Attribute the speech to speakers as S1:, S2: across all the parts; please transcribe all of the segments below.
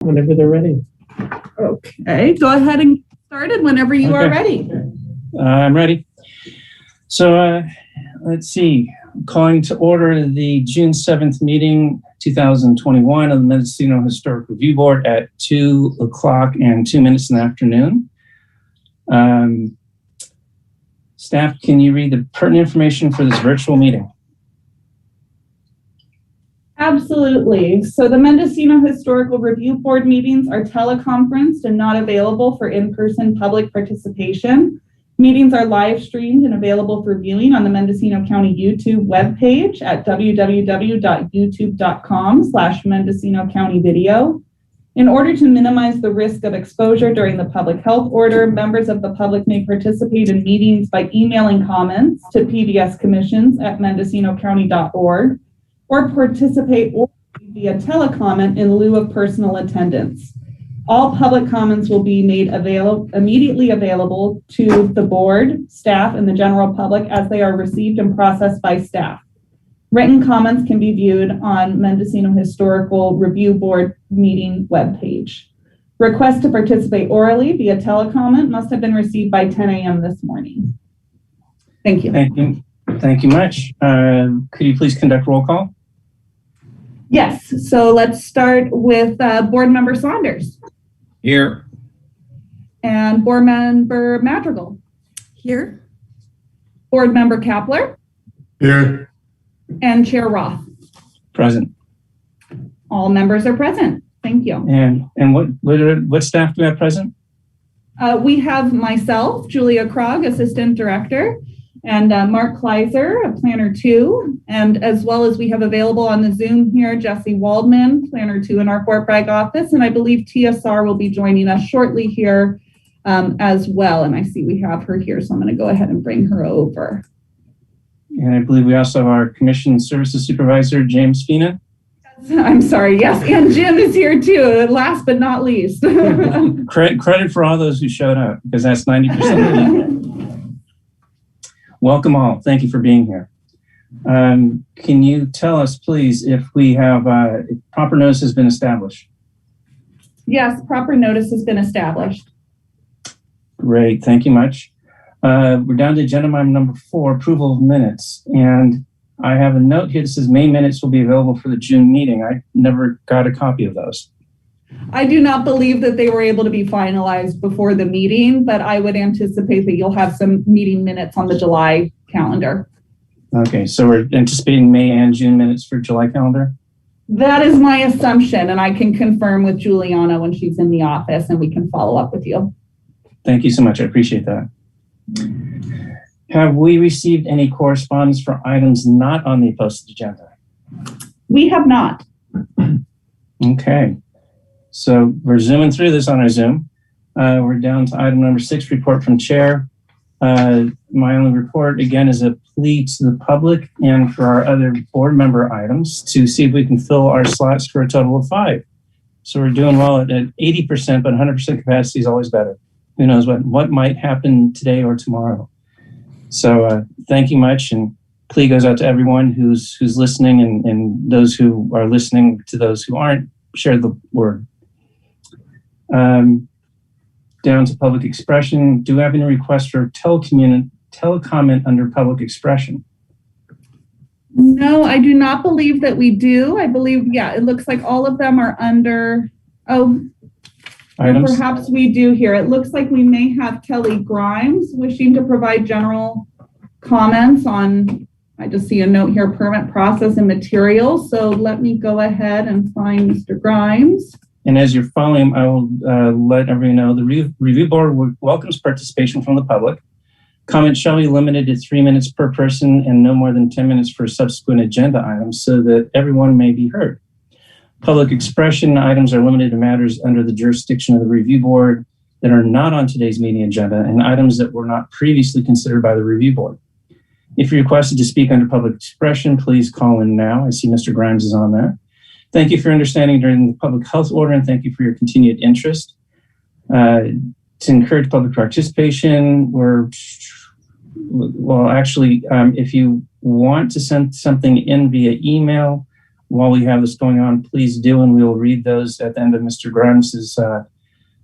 S1: Whenever they're ready.
S2: Okay, go ahead and get started whenever you are ready.
S3: I'm ready. So let's see. Calling to order the June 7th meeting, 2021 of the Mendocino Historic Review Board at 2 o'clock and 2 minutes in the afternoon. Staff, can you read the pertinent information for this virtual meeting?
S2: Absolutely. So the Mendocino Historical Review Board meetings are teleconferenced and not available for in-person public participation. Meetings are live streamed and available for viewing on the Mendocino County YouTube webpage at www.youtube.com/Mendocino County Video. In order to minimize the risk of exposure during the public health order, members of the public may participate in meetings by emailing comments to pbscommissions@mendocinocounty.org or participate via telecomment in lieu of personal attendance. All public comments will be made immediately available to the board, staff, and the general public as they are received and processed by staff. Written comments can be viewed on Mendocino Historical Review Board meeting webpage. Requests to participate orally via telecomment must have been received by 10 a.m. this morning. Thank you.
S3: Thank you much. Could you please conduct roll call?
S2: Yes, so let's start with Board Member Saunders.
S1: Here.
S2: And Board Member Madrigal. Here. Board Member Kapler.
S1: Here.
S2: And Chair Roth.
S3: Present.
S2: All members are present. Thank you.
S3: And what staff do we have present?
S2: We have myself, Julia Krog, Assistant Director, and Mark Kleiser, Planner 2, and as well as we have available on the Zoom here, Jesse Waldman, Planner 2 in our Fort Bragg office, and I believe TSR will be joining us shortly here as well, and I see we have her here, so I'm going to go ahead and bring her over.
S3: And I believe we also have our Commission Services Supervisor, James Fina.
S2: I'm sorry, yes, and Jim is here too, last but not least.
S3: Credit for all those who showed up, because that's 90%. Welcome all. Thank you for being here. Can you tell us, please, if we have if proper notice has been established?
S2: Yes, proper notice has been established.
S3: Great. Thank you much. We're down to agenda item number 4, approval of minutes. And I have a note here that says May minutes will be available for the June meeting. I never got a copy of those.
S2: I do not believe that they were able to be finalized before the meeting, but I would anticipate that you'll have some meeting minutes on the July calendar.
S3: Okay, so we're anticipating May and June minutes for July calendar?
S2: That is my assumption, and I can confirm with Juliana when she's in the office, and we can follow up with you.
S3: Thank you so much. I appreciate that. Have we received any correspondence for items not on the posted agenda?
S2: We have not.
S3: Okay. So we're zooming through this on our Zoom. We're down to item number 6, report from chair. My only report, again, is a plea to the public and for our other board member items to see if we can fill our slots for a total of 5. So we're doing well at 80%, but 100% capacity is always better. Who knows what might happen today or tomorrow. So thank you much. And plea goes out to everyone who's listening and those who are listening to those who aren't, share the word. Down to public expression. Do we have any requests for telecomment under public expression?
S2: No, I do not believe that we do. I believe, yeah, it looks like all of them are under, items. Perhaps we do here. It looks like we may have Kelly Grimes wishing to provide general comments on, I just see a note here, permit process and materials. So let me go ahead and find Mr. Grimes.
S3: And as you're following, I will let everyone know the review board welcomes participation from the public. Comments shall be limited to 3 minutes per person and no more than 10 minutes for subsequent agenda items so that everyone may be heard. Public expression items are limited to matters under the jurisdiction of the review board that are not on today's meeting agenda and items that were not previously considered by the review board. If you're requested to speak under public expression, please call in now. I see Mr. Grimes is on there. Thank you for your understanding during the public health order, and thank you for your continued interest. To encourage public participation, if you want to send something in via email, while we have this going on, please do, and we will read those at the end of Mr. Grimes's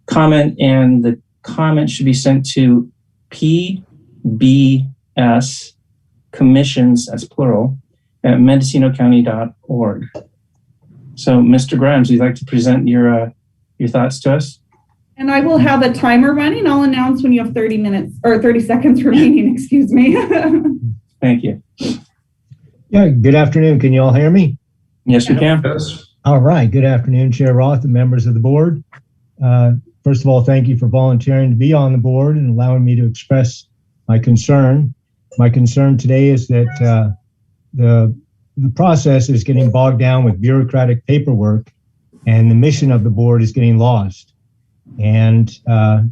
S3: comment. And the comment should be sent to PBS Commissions, that's plural, at mendocinocounty.org. So, Mr. Grimes, would you like to present your thoughts to us?
S2: And I will have a timer running. I'll announce when you have 30 minutes or 30 seconds remaining, excuse me.
S3: Thank you.
S4: Yeah, good afternoon. Can you all hear me?
S3: Yes, we can.
S1: Yes.
S4: All right. Good afternoon, Chair Roth and members of the board. First of all, thank you for volunteering to be on the board and allowing me to express my concern. My concern today is that the process is getting bogged down with bureaucratic paperwork, and the mission of the board is getting lost. And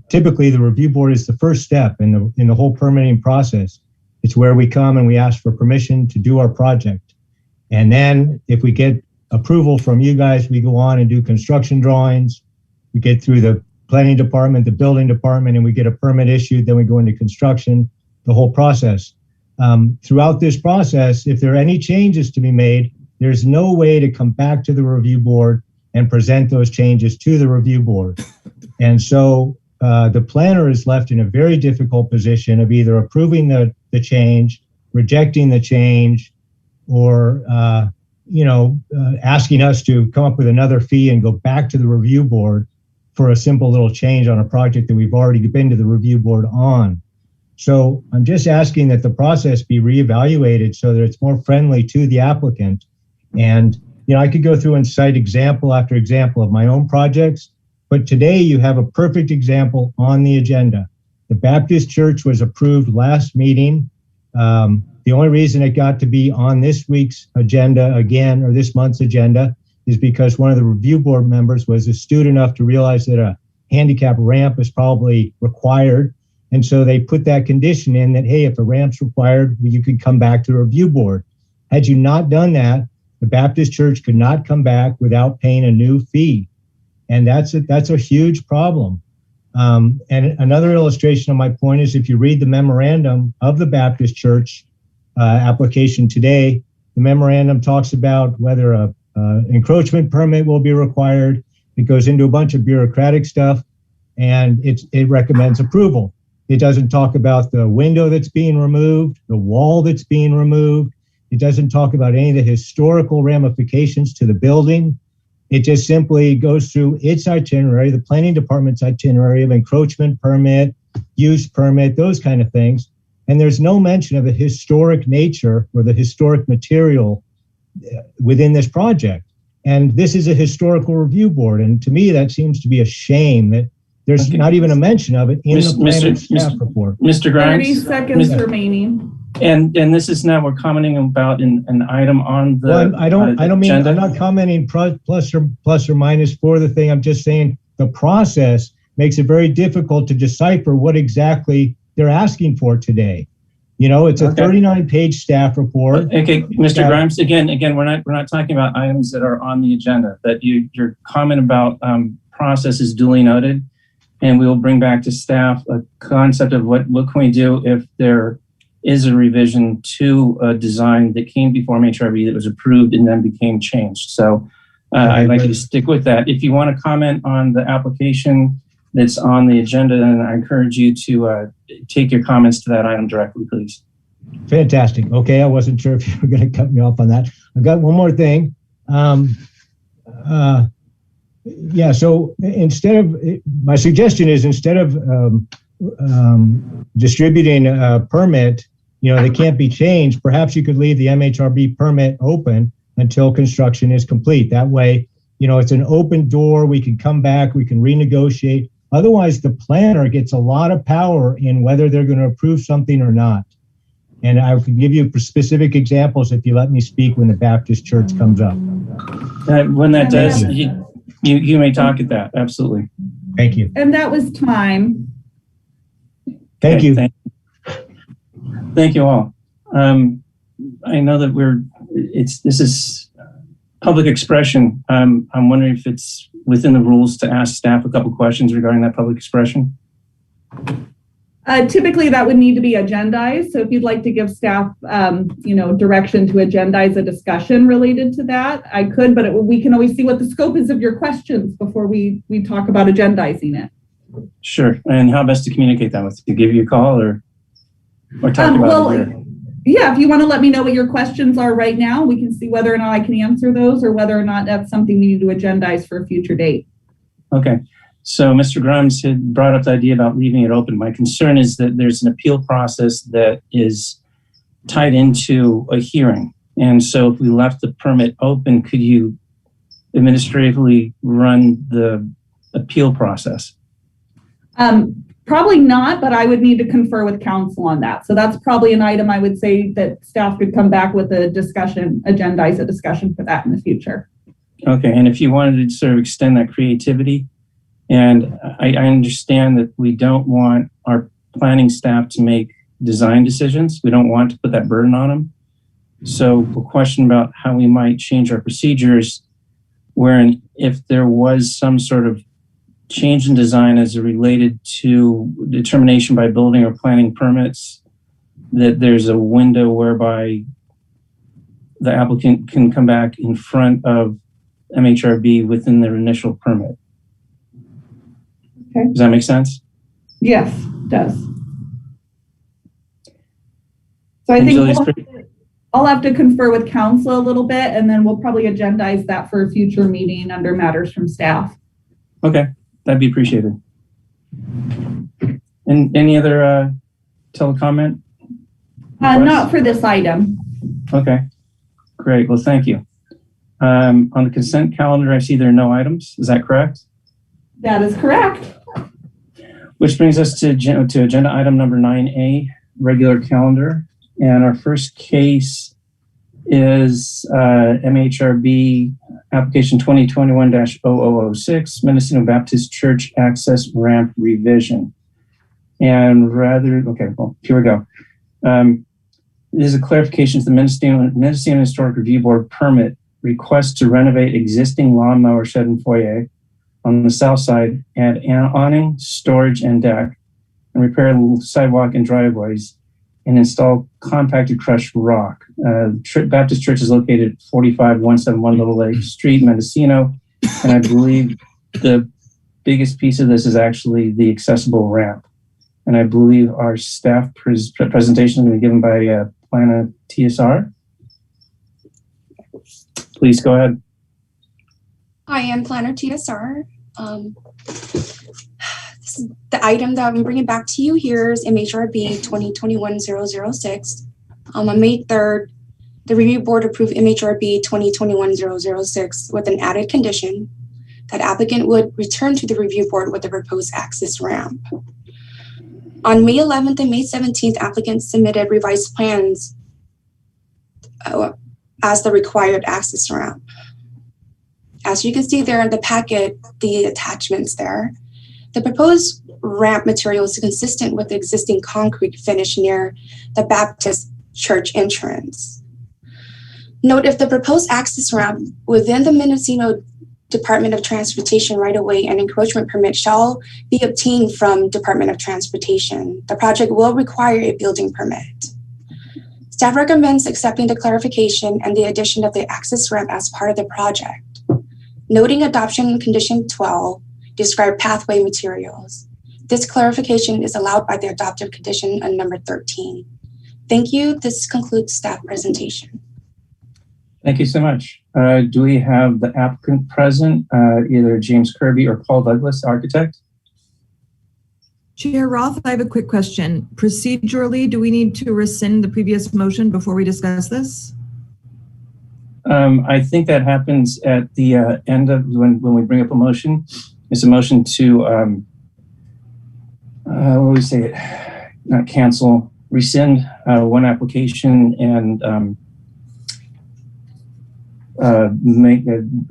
S4: typically, the review board is the first step in the whole permitting process. It's where we come and we ask for permission to do our project. And then if we get approval from you guys, we go on and do construction drawings. We get through the planning department, the building department, and we get a permit issued. Then we go into construction, the whole process. Throughout this process, if there are any changes to be made, there's no way to come back to the review board and present those changes to the review board. And so the planner is left in a very difficult position of either approving the change, rejecting the change, or asking us to come up with another fee and go back to the review board for a simple little change on a project that we've already been to the review board on. So I'm just asking that the process be reevaluated so that it's more friendly to the applicant. And I could go through and cite example after example of my own projects, but today you have a perfect example on the agenda. The Baptist Church was approved last meeting. The only reason it got to be on this week's agenda again, or this month's agenda, is because one of the review board members was astute enough to realize that a handicap ramp is probably required. And so they put that condition in that, hey, if a ramp's required, you could come back to the review board. Had you not done that, the Baptist Church could not come back without paying a new fee. And that's a huge problem. And another illustration of my point is if you read the memorandum of the Baptist Church application today, the memorandum talks about whether a encroachment permit will be required. It goes into a bunch of bureaucratic stuff, and it recommends approval. It doesn't talk about the window that's being removed, the wall that's being removed. It doesn't talk about any of the historical ramifications to the building. It just simply goes through its itinerary, the planning department's itinerary of encroachment permit, use permit, those kind of things. And there's no mention of the historic nature or the historic material within this project. And this is a historical review board. And to me, that seems to be a shame that there's not even a mention of it in the planning staff report.
S3: Mr. Grimes?
S2: 30 seconds remaining.
S3: And this is now we're commenting about an item on the
S4: Well, I don't mean,
S3: agenda.
S4: I'm not commenting plus or minus for the thing. I'm just saying the process makes it very difficult to decipher what exactly they're asking for today. It's a 39-page staff report.
S3: Okay, Mr. Grimes, again, we're not talking about items that are on the agenda. That your comment about process is duly noted, and we will bring back to staff a concept of what can we do if there is a revision to a design that came before MHRB that was approved and then became changed. So I'd like you to stick with that. If you want to comment on the application that's on the agenda, then I encourage you to take your comments to that item directly, please.
S4: Fantastic. Okay, I wasn't sure if you were going to cut me off on that. I've got one more thing. So my suggestion is instead of distributing a permit, they can't be changed, perhaps you could leave the MHRB permit open until construction is complete. That way, it's an open door. We can come back, we can renegotiate. Otherwise, the planner gets a lot of power in whether they're going to approve something or not. And I can give you specific examples if you let me speak when the Baptist Church comes up.
S3: When that does, you may talk at that. Absolutely.
S4: Thank you.
S2: And that was time.
S4: Thank you.
S3: Thank you all. I know that this is public expression. I'm wondering if it's within the rules to ask staff a couple questions regarding that public expression.
S2: Typically, that would need to be agendized. So if you'd like to give staff, direction to agendize a discussion related to that, I could, but we can always see what the scope is of your questions before we talk about agendizing it.
S3: Sure. And how best to communicate that with you? Give you a call or talk about it here?
S2: Yeah, if you want to let me know what your questions are right now, we can see whether or not I can answer those or whether or not that's something we need to agendize for a future date.
S3: Okay. So Mr. Grimes had brought up the idea about leaving it open. My concern is that there's an appeal process that is tied into a hearing. And so if we left the permit open, could you administratively run the appeal process?
S2: Probably not, but I would need to confer with council on that. So that's probably an item I would say that staff could come back with a discussion, agendize a discussion for that in the future.
S3: Okay. And if you wanted to sort of extend that creativity, and I understand that we don't want our planning staff to make design decisions. We don't want to put that burden on them. So a question about how we might change our procedures, wherein if there was some sort of change in design as it related to determination by building or planning permits, that there's a window whereby the applicant can come back in front of MHRB within their initial permit.
S2: Okay.
S3: Does that make sense?
S2: Yes, it does. So I think I'll have to confer with council a little bit, and then we'll probably agendize that for a future meeting under matters from staff.
S3: Okay, that'd be appreciated. And any other telecomment?
S2: Not for this item.
S3: Okay, great. Well, thank you. On the consent calendar, I see there are no items. Is that correct?
S2: That is correct.
S3: Which brings us to agenda item number 9A, regular calendar. And our first case is MHRB application 2021-0006, Mendocino Baptist Church Access Ramp Revision. And here we go. This is a clarification to the Mendocino Historic Review Board permit request to renovate existing lawnmower shed and foyer on the south side, add awning, storage, and deck, and repair sidewalk and driveways, and install compacted crushed rock. Baptist Church is located at 45171 Little Lake Street, Mendocino, and I believe the biggest piece of this is actually the accessible ramp. And I believe our staff presentation is going to be given by Plana TSR. Please go ahead.
S5: I am Planner TSR. This is the item that I'm bringing back to you here is MHRB 2021-006. On May 3rd, the review board approved MHRB 2021-006 with an added condition that applicant would return to the review board with the proposed access ramp. On May 11th and May 17th, applicants submitted revised plans as the required access ramp. As you can see there in the packet, the attachments there, the proposed ramp material is consistent with the existing concrete finish near the Baptist Church entrance. Note if the proposed access ramp within the Mendocino Department of Transportation right-of-way and encroachment permit shall be obtained from Department of Transportation. The project will require a building permit. Staff recommends accepting the clarification and the addition of the access ramp as part of the project. Noting adoption condition 12, describe pathway materials. This clarification is allowed by the adoptive condition on number 13. Thank you. This concludes staff presentation.
S3: Thank you so much. Do we have the applicant present, either James Kirby or Paul Douglas, architect?
S6: Chair Roth, I have a quick question. Procedurally, do we need to rescind the previous motion before we discuss this?
S3: I think that happens at the end of when we bring up a motion. It's a motion to, what do we say it? Not cancel, rescind one application and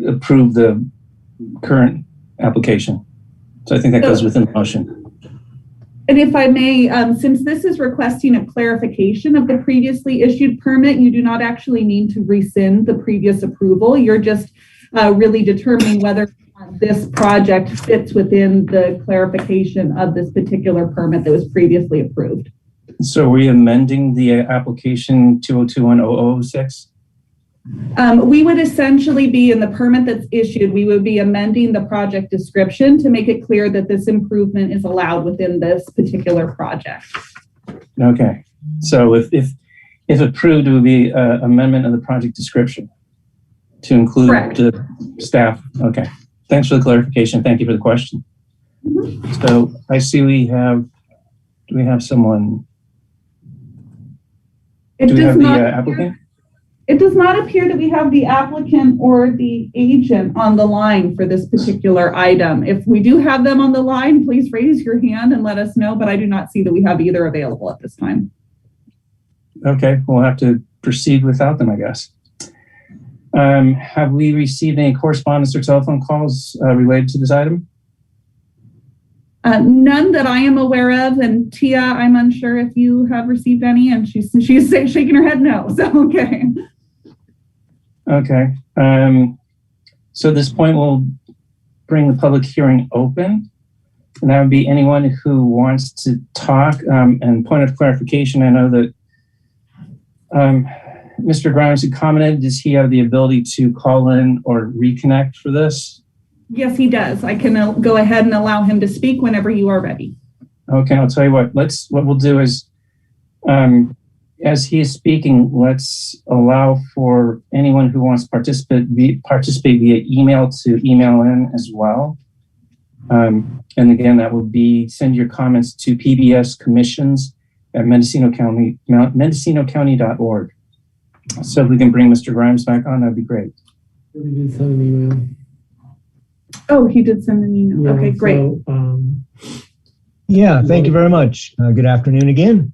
S3: approve the current application. So I think that goes within the motion.
S2: And if I may, since this is requesting a clarification of the previously issued permit, you do not actually need to rescind the previous approval. You're just really determining whether this project fits within the clarification of this particular permit that was previously approved.
S3: So are we amending the application 2021-0006?
S2: We would essentially be in the permit that's issued, we would be amending the project description to make it clear that this improvement is allowed within this particular project.
S3: Okay. So if approved, it would be amendment of the project description to include
S2: Correct.
S3: the staff. Okay. Thanks for the clarification. Thank you for the question.
S2: Mm-hmm.
S3: So I see do we have someone?
S2: It
S3: Do we
S2: does
S3: have the
S2: not
S3: applicant?
S2: It does not appear that we have the applicant or the agent on the line for this particular item. If we do have them on the line, please raise your hand and let us know, but I do not see that we have either available at this time.
S3: Okay, we'll have to proceed without them, I guess. Have we received any correspondence or telephone calls related to this item?
S2: None that I am aware of, and Tia, I'm unsure if you have received any, and she's shaking her head no, so okay.
S3: Okay. So at this point, we'll bring the public hearing open. And that would be anyone who wants to talk. And point of clarification, I know that Mr. Grimes had commented, does he have the ability to call in or reconnect for this?
S2: Yes, he does. I can go ahead and allow him to speak whenever you are ready.
S3: Okay, I'll tell you what we'll do is, as he is speaking, let's allow for anyone who wants to participate via email to email in as well. And again, that would be send your comments to pbscommissions@mendocinocounty.org. So if we can bring Mr. Grimes back on, that'd be great.
S1: We did send an email.
S2: Oh, he did send an email.
S1: Yeah,
S2: okay, great.
S1: So,
S4: Yeah, thank you very much. Good afternoon again.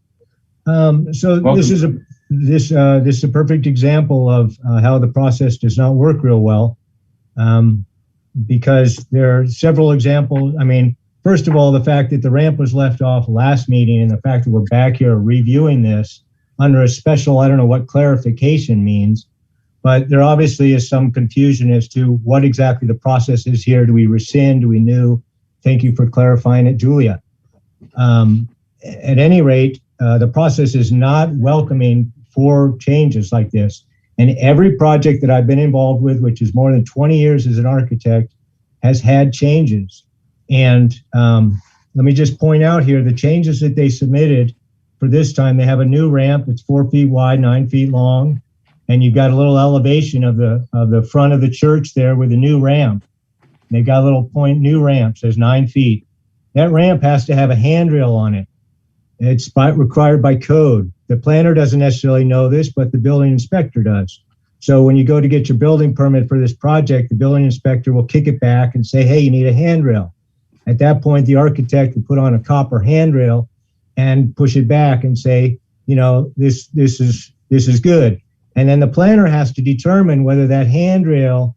S4: So
S3: Welcome.
S4: this is a perfect example of how the process does not work real well, because there are several examples. I mean, first of all, the fact that the ramp was left off last meeting and the fact that we're back here reviewing this under a special, I don't know what clarification means, but there obviously is some confusion as to what exactly the process is here. Do we rescind? Do we new? Thank you for clarifying it, Julia. At any rate, the process is not welcoming for changes like this. And every project that I've been involved with, which is more than 20 years as an architect, has had changes. And let me just point out here, the changes that they submitted for this time, they have a new ramp that's 4 feet wide, 9 feet long. And you've got a little elevation of the front of the church there with a new ramp. They've got a little point new ramp, says 9 feet. That ramp has to have a handrail on it. It's required by code. The planner doesn't necessarily know this, but the building inspector does. So when you go to get your building permit for this project, the building inspector will kick it back and say, hey, you need a handrail. At that point, the architect will put on a copper handrail and push it back and say, you know, this is good. And then the planner has to determine whether that handrail,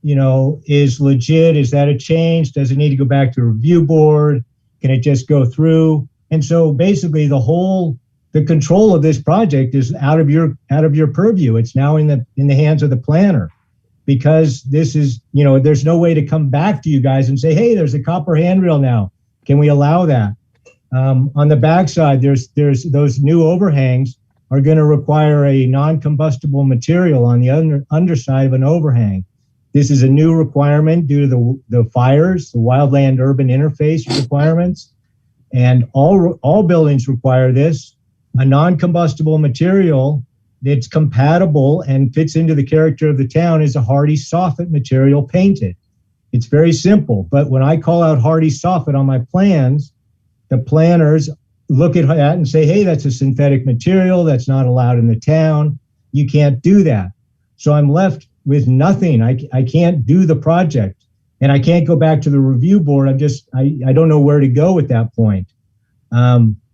S4: you know, is legit. Is that a change? Does it need to go back to a review board? Can it just go through? And so basically the control of this project is out of your purview. It's now in the hands of the planner, because this is, you know, there's no way to come back to you guys and say, hey, there's a copper handrail now. Can we allow that? On the backside, there's those new overhangs are going to require a non-combustible material on the underside of an overhang. This is a new requirement due to the fires, the wildland urban interface requirements. And all buildings require this, a non-combustible material that's compatible and fits into the character of the town is a hardy soffit material painted. It's very simple, but when I call out hardy soffit on my plans, the planners look at that and say, hey, that's a synthetic material that's not allowed in the town. You can't do that. So I'm left with nothing. I can't do the project, and I can't go back to the review board. I don't know where to go at that point.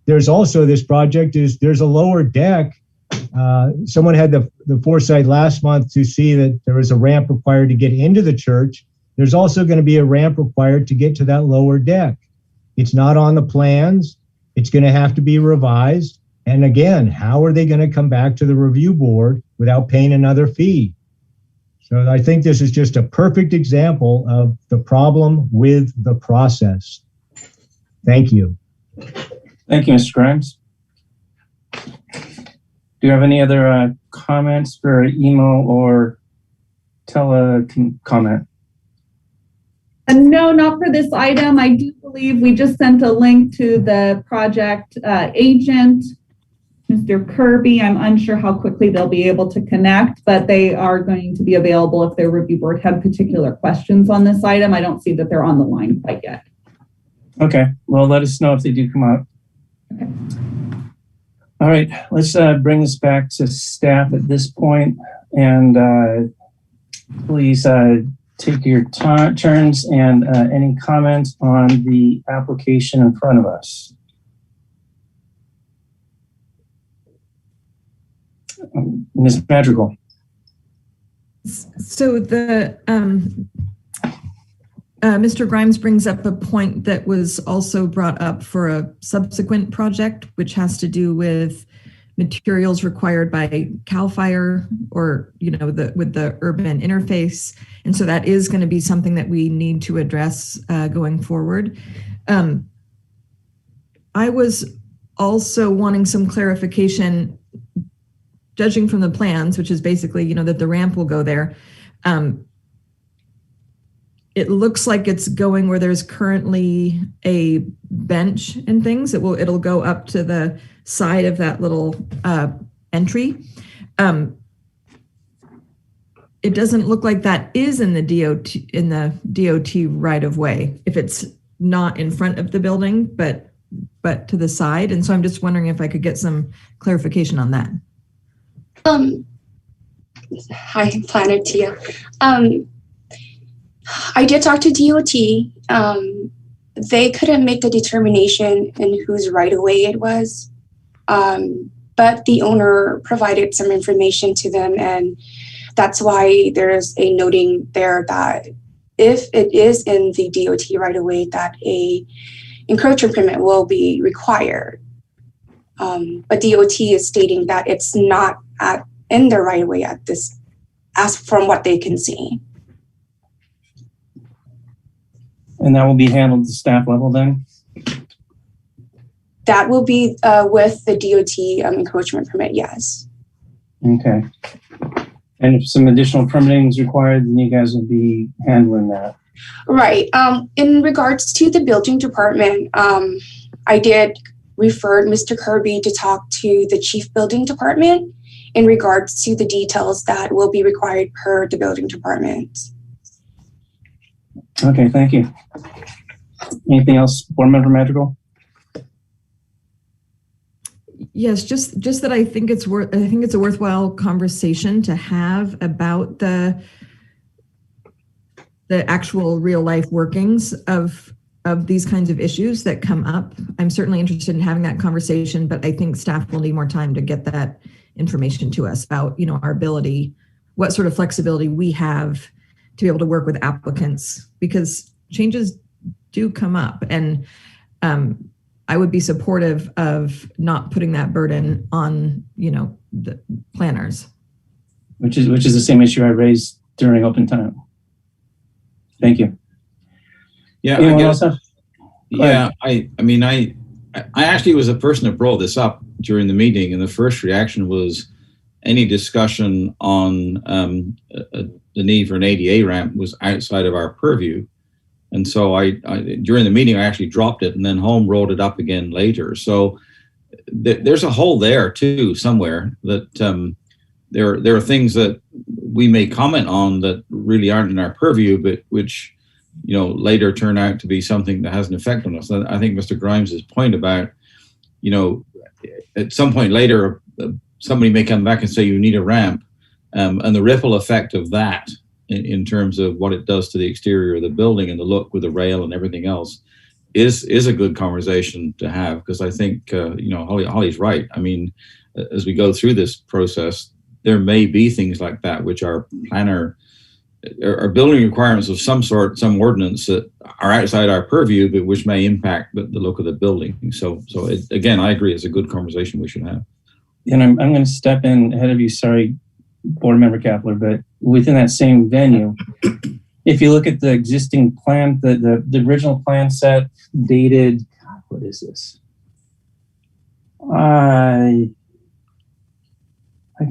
S4: There's also this project there's a lower deck. Someone had the foresight last month to see that there was a ramp required to get into the church. There's also going to be a ramp required to get to that lower deck. It's not on the plans. It's going to have to be revised. And again, how are they going to come back to the review board without paying another fee? So I think this is just a perfect example of the problem with the process. Thank you.
S3: Thank you, Mr. Grimes. Do you have any other comments for email or comment?
S2: No, not for this item. I do believe we just sent a link to the project agent, Mr. Kirby. I'm unsure how quickly they'll be able to connect, but they are going to be available if their review board had particular questions on this item. I don't see that they're on the line quite yet.
S3: Okay, well, let us know if they do come up.
S2: Okay.
S3: All right, let's bring this back to staff at this point, and please take your turns and any comments on the application in front of us. Ms. Madrigal.
S6: So the Mr. Grimes brings up a point that was also brought up for a subsequent project, which has to do with materials required by CAL FIRE or, with the urban interface. And so that is going to be something that we need to address going forward. I was also wanting some clarification, judging from the plans, which is basically, that the ramp will go there. It looks like it's going where there's currently a bench and things. It'll go up to the side of that little entry. It doesn't look like that is in the DOT right of way. If it's not in front of the building, but to the side. And so I'm just wondering if I could get some clarification on that.
S5: Hi, Planner Tia. I did talk to DOT. They couldn't make the determination in whose right of way it was, but the owner provided some information to them, and that's why there's a noting there that if it is in the DOT right of way, that a encroachment permit will be required. But DOT is stating that it's not in the right of way at this, as from what they can see.
S3: And that will be handled at the staff level then?
S5: That will be with the DOT encroachment permit, yes.
S3: Okay. And if some additional permitting is required, then you guys will be handling that.
S5: Right. In regards to the building department, I did refer Mr. Kirby to talk to the chief building department in regards to the details that will be required per the building department.
S3: Okay, thank you. Anything else, Board Member Madrigal?
S6: Yes, just that I think it's a worthwhile conversation to have about the actual real life workings of these kinds of issues that come up. I'm certainly interested in having that conversation, but I think staff will need more time to get that information to us about, our ability, what sort of flexibility we have to be able to work with applicants, because changes do come up, and I would be supportive of not putting that burden on, the planners.
S3: Which is the same issue I raised during open time. Thank you.
S7: Yeah,
S3: anyone else have?
S7: Yeah, I actually was the person that brought this up during the meeting, and the first reaction was any discussion on the need for an ADA ramp was outside of our purview. And so I during the meeting, I actually dropped it, and then Home wrote it up again later. So there's a hole there too, somewhere, that there are things that we may comment on that really aren't in our purview, but which, later turn out to be something that has an effect on us. I think Mr. Grimes' point about, at some point later, somebody may come back and say you need a ramp, and the ripple effect of that in terms of what it does to the exterior of the building and the look with the rail and everything else is a good conversation to have, because I think, Holly's right. I mean, as we go through this process, there may be things like that which are planner or building requirements of some sort, some ordinance that are outside our purview, but which may impact the look of the building. So again, I agree, it's a good conversation we should have.
S3: And I'm going to step in ahead of you. Sorry, Board Member Kapler, but within that same venue. If you look at the existing plan, the original plan set dated, what is this? I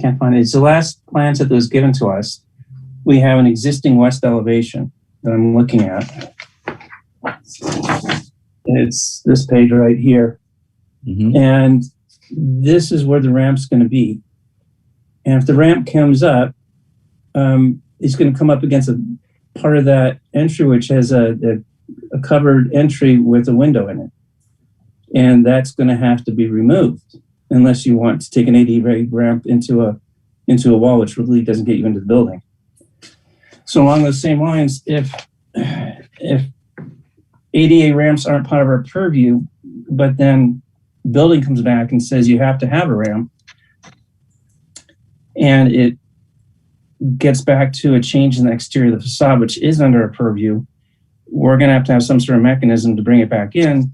S3: can't find it. It's the last plan set that was given to us. We have an existing west elevation that I'm looking at. It's this page right here.
S7: Mhm.
S3: And this is where the ramp's going to be. And if the ramp comes up, it's going to come up against a part of that entry, which has a covered entry with a window in it. And that's going to have to be removed unless you want to take an ADA ramp into a wall, which really doesn't get you into the building. So along those same lines, if ADA ramps aren't part of our purview, but then the building comes back and says you have to have a ramp, and it gets back to a change in the exterior of the facade, which is under our purview, we're going to have some sort of mechanism to bring it back in.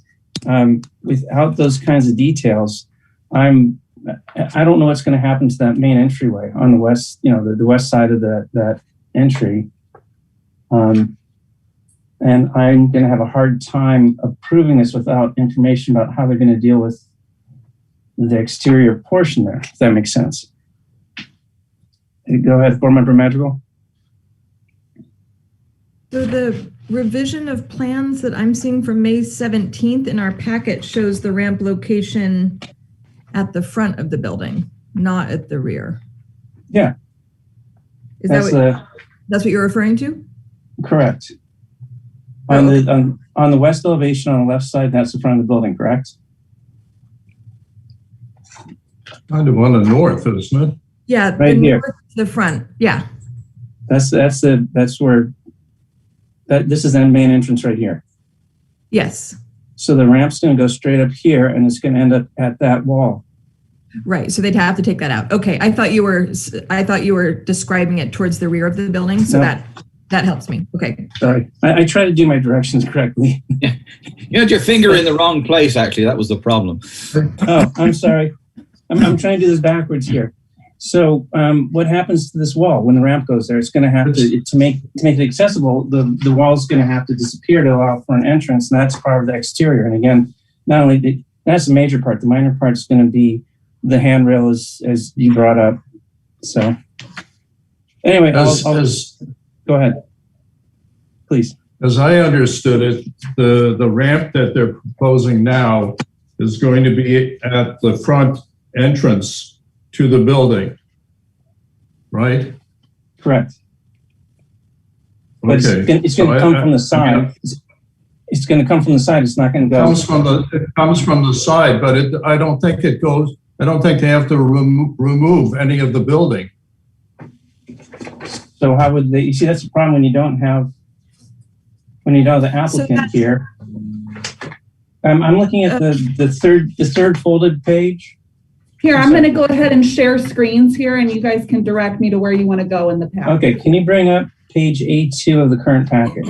S3: Without those kinds of details, I don't know what's going to happen to that main entryway on the west, the west side of that entry. And I'm going to have a hard time approving this without information about how they're going to deal with the exterior portion there, if that makes sense. Go ahead, Board Member Madrigal.
S6: So the revision of plans that I'm seeing from May 17th in our packet shows the ramp location at the front of the building, not at the rear.
S3: Yeah.
S6: Is that's what you're referring to?
S3: Correct. On the west elevation on the left side, that's the front of the building, correct?
S8: Kind of on the north, isn't it?
S6: Yeah,
S3: right here.
S6: The front. Yeah.
S3: That's where this is the main entrance right here.
S6: Yes.
S3: So the ramp's going to go straight up here, and it's going to end up at that wall.
S6: Right. So they'd have to take that out. Okay. I thought you were describing it towards the rear of the building. So
S3: No.
S6: that helps me. Okay.
S3: Sorry, I try to do my directions correctly.
S7: You had your finger in the wrong place, actually. That was the problem.
S3: Oh, I'm sorry. I'm trying to do this backwards here. So what happens to this wall when the ramp goes there? It's going to have to make it accessible. The wall's going to have to disappear to allow for an entrance, and that's part of the exterior. And again, not only that's the major part. The minor part is going to be the handrail, as you brought up. So anyway, I'll go ahead, please.
S8: As I understood it, the ramp that they're proposing now is going to be at the front entrance to the building, right?
S3: Correct. But
S8: Okay.
S3: it's going to come from the side. It's going to come from the side. It's not going to go.
S8: It comes from the side, but I don't think it goes. I don't think they have to remove any of the building.
S3: So how would they? You see, that's the problem when you don't have the applicant here. I'm looking at the third folded page.
S2: Here, I'm going to go ahead and share screens here, and you guys can direct me to where you want to go in the packet.
S3: Okay, can you bring up page A2 of the current packet?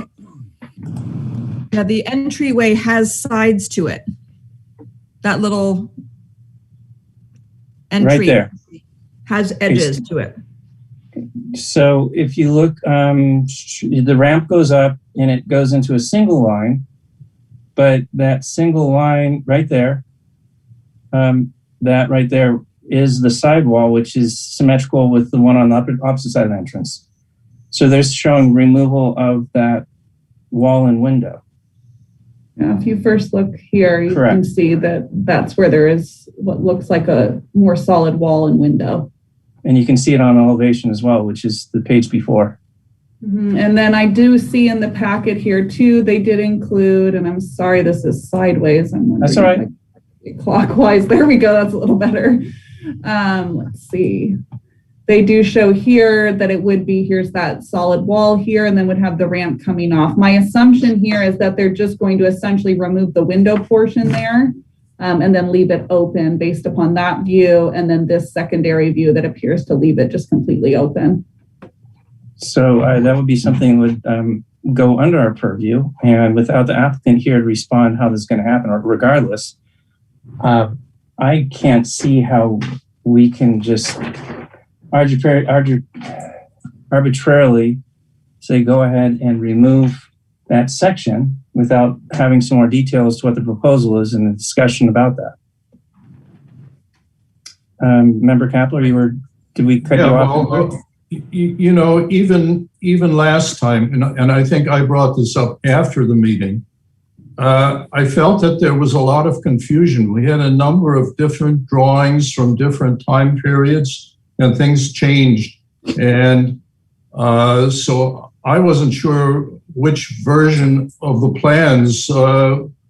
S6: Yeah, the entryway has sides to it. That little entry
S3: Right there
S6: has edges to it.
S3: So if you look, the ramp goes up and it goes into a single line, but that single line right there, that right there is the sidewall, which is symmetrical with the one on the opposite side of the entrance. So they're showing removal of that wall and window.
S2: Now, if you first look here, you
S3: Correct.
S2: can see that that's where there is what looks like a more solid wall and window.
S3: And you can see it on elevation as well, which is the page before.
S2: And then I do see in the packet here too, they did include, and I'm sorry, this is sideways. I'm wondering
S3: That's all right.
S2: if I get clockwise. There we go. That's a little better. Let's see. They do show here that it would be, here's that solid wall here, and then would have the ramp coming off. My assumption here is that they're just going to essentially remove the window portion there and then leave it open based upon that view. And then this secondary view that appears to leave it just completely open.
S3: So that would be something that would go under our purview. And without the applicant here to respond how this is going to happen, or regardless, I can't see how we can just arbitrarily say go ahead and remove that section without having some more details to what the proposal is and a discussion about that. Member Kapler, did we cut you off?
S8: Well, you know, even last time, and I think I brought this up after the meeting, I felt that there was a lot of confusion. We had a number of different drawings from different time periods, and things changed. And so I wasn't sure which version of the plans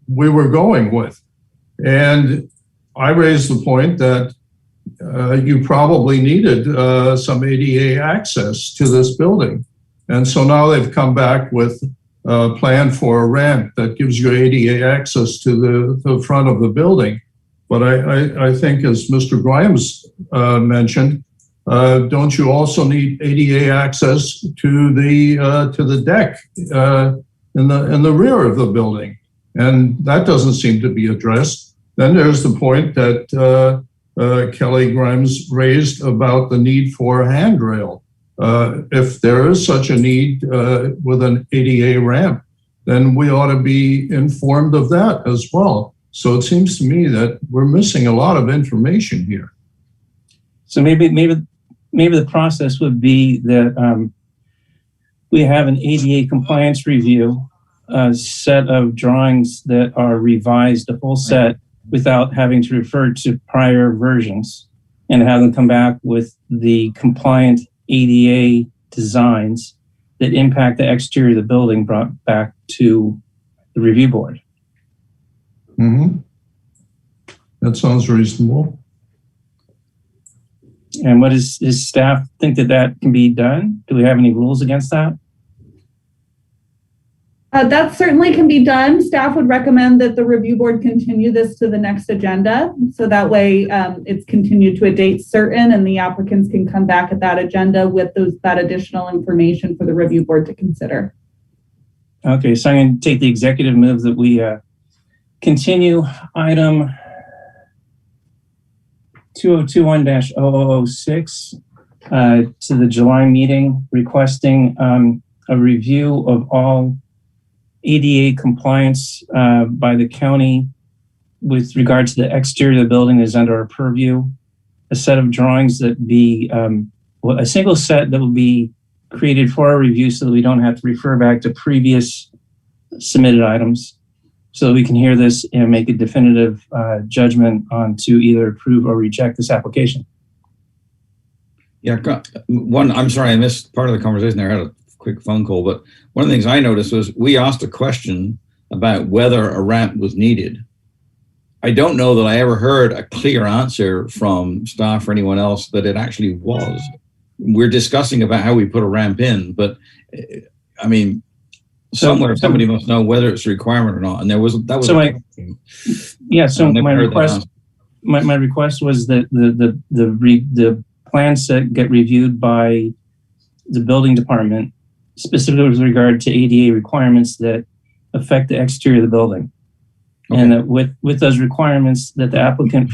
S8: we were going with. And I raised the point that you probably needed some ADA access to this building. And so now they've come back with a plan for a ramp that gives you ADA access to the front of the building. But I think, as Mr. Grimes mentioned, don't you also need ADA access to the deck in the rear of the building? And that doesn't seem to be addressed. Then there's the point that Kelly Grimes raised about the need for a handrail. If there is such a need with an ADA ramp, then we ought to be informed of that as well. So it seems to me that we're missing a lot of information here.
S3: So maybe the process would be that we have an ADA compliance review, a set of drawings that are revised, a full set, without having to refer to prior versions, and have them come back with the compliant ADA designs that impact the exterior of the building brought back to the review board.
S8: Mm-hmm. That sounds reasonable.
S3: And what does staff think that can be done? Do we have any rules against that?
S2: That certainly can be done. Staff would recommend that the review board continue this to the next agenda. So that way it's continued to a date certain and the applicants can come back at that agenda with that additional information for the review board to consider.
S3: Okay, so I'm going to take the executive move that we continue item 2021-0006 to the July meeting, requesting a review of all ADA compliance by the county with regard to the exterior of the building is under our purview. A set of drawings that be a single set that will be created for our review so that we don't have to refer back to previous submitted items, so that we can hear this and make a definitive judgment on to either approve or reject this application.
S7: Yeah, I'm sorry, I missed part of the conversation there. I had a quick phone call, but one of the things I noticed was we asked a question about whether a ramp was needed. I don't know that I ever heard a clear answer from staff or anyone else that it actually was. We're discussing about how we put a ramp in, but I mean, somewhere somebody must know whether it's a requirement or not. And that was
S3: so my request was that the plan set get reviewed by the building department, specifically with regard to ADA requirements that affect the exterior of the building. Okay. And that with those requirements that the applicant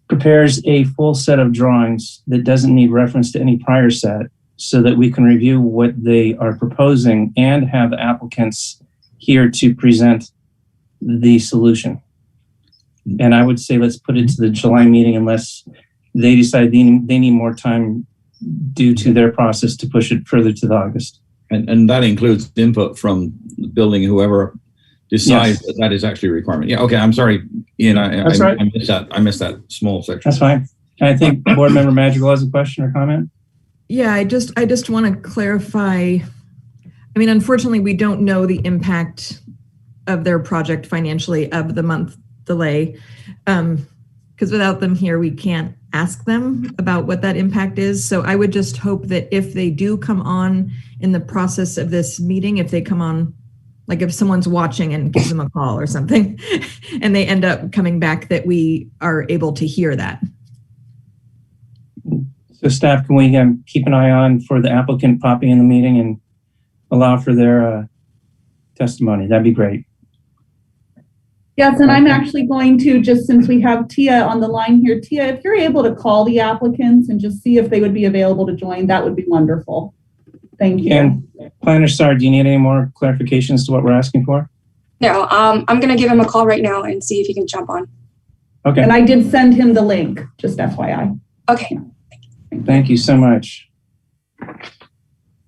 S3: prepares a full set of drawings that doesn't need reference to any prior set, so that we can review what they are proposing and have the applicants here to present the solution. And I would say let's put it to the July meeting unless they decide they need more time due to their process to push it further to the August.
S7: And that includes input from the building, whoever decides that is actually a requirement. Yeah, okay, I'm sorry, Ian, I missed that small section.
S3: That's fine. I think Board Member Madrigal has a question or comment.
S6: Yeah, I just want to clarify. I mean, unfortunately, we don't know the impact of their project financially of the month delay, because without them here, we can't ask them about what that impact is. So I would just hope that if they do come on in the process of this meeting, if they come on, like if someone's watching and gives them a call or something, and they end up coming back, that we are able to hear that.
S3: So staff, can we keep an eye on for the applicant popping in the meeting and allow for their testimony? That'd be great.
S6: Yeah, I just want to clarify. I mean, unfortunately, we don't know the impact of their project financially of the month delay, because without them here, we can't ask them about what that impact is. So I would just hope that if they do come on in the process of this meeting, if they come on, like if someone's watching and gives them a call or something, and they end up coming back, that we are able to hear that.
S3: So staff, can we keep an eye on for the applicant popping in the meeting and allow for their testimony? That'd be great.
S2: Yes, and I'm actually going to, just since we have Tia on the line here, Tia, if you're able to call the applicants and just see if they would be available to join, that would be wonderful. Thank you.
S3: And Planner Star, do you need any more clarifications to what we're asking for?
S5: No, I'm going to give him a call right now and see if he can jump on.
S3: Okay.
S2: And I did send him the link, just FYI.
S5: Okay.
S3: Thank you so much.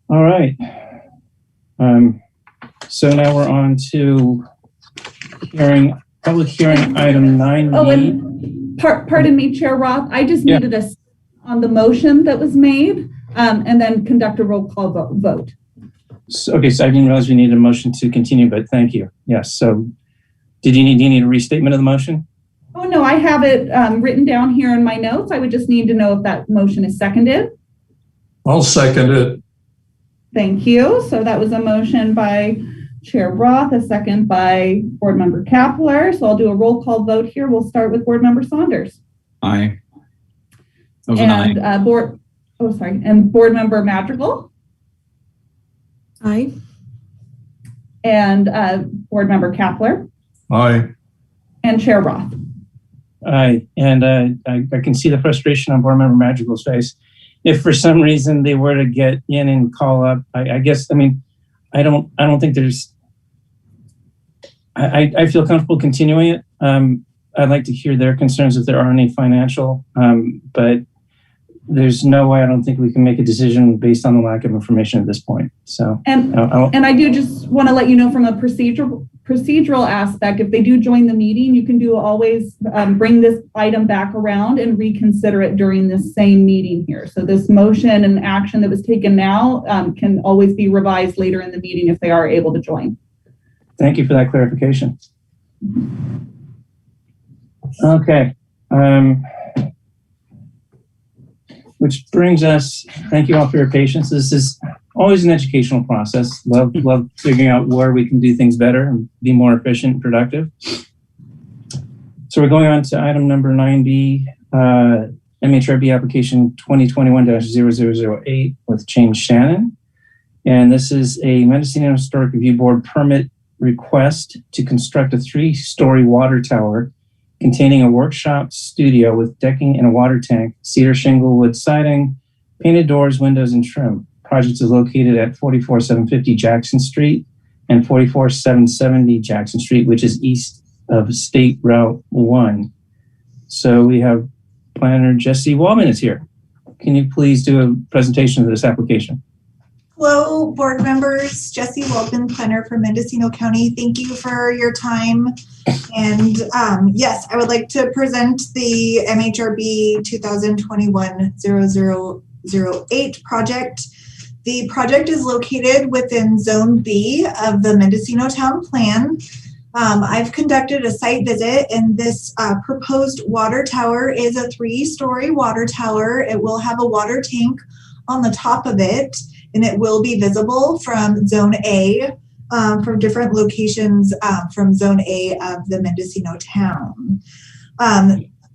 S3: All right. So now we're on to public hearing item 9B.
S2: Oh, and pardon me, Chair Roth, I just needed a on the motion that was made, and then conduct a roll call vote.
S3: So, okay, so I didn't realize we needed a motion to continue, but thank you. Yes. So, do you need a restatement of the motion?
S2: Oh no, I have it written down here in my notes. I would just need to know if that motion is seconded.
S8: I'll second it.
S2: Thank you. So that was a motion by Chair Roth, a second by Board Member Kapler. So I'll do a roll call vote here. We'll start with Board Member Saunders.
S7: Aye.
S2: And Board Member Madrigal.
S6: Aye.
S2: And Board Member Kapler.
S8: Aye.
S2: And Chair Roth.
S3: Aye. And I can see the frustration on Board Member Madrigal's face. If for some reason they were to get in and call up, I guess, I mean, I don't think there's, I feel comfortable continuing it. I'd like to hear their concerns if there are any financial, but there's no way I don't think we can make a decision based on the lack of information at this point. So,
S2: and I do just want to let you know from a procedural aspect, if they do join the meeting, you can always bring this item back around and reconsider it during this same meeting here. So this motion and action that was taken now can always be revised later in the meeting if they are able to join.
S3: Thank you for that clarification. Okay. Which brings us, thank you all for your patience. This is always an educational process. Love figuring out where we can do things better and be more efficient and productive. So we're going on to item number 9B, MHRB application 2021-0008 with James Shannon. And this is a Mendocino Historic Review Board permit request to construct a 3-story water tower containing a workshop studio with decking and a water tank, cedar shingle wood siding, painted doors, windows, and trim. Project is located at 44750 Jackson Street and 44770 Jackson Street, which is east of State Route 1. So we have planner Jesse Wallman is here. Can you please do a presentation of this application?
S9: Hello, board members. Jesse Waldman, planner for Mendocino County. Thank you for your time. And yes, I would like to present the MHRB 2021-0008 project. The project is located within Zone B of the Mendocino Town Plan. I've conducted a site visit, and this proposed water tower is a 3-story water tower. It will have a water tank on the top of it, and it will be visible from Zone A, from different locations from Zone A of the Mendocino town.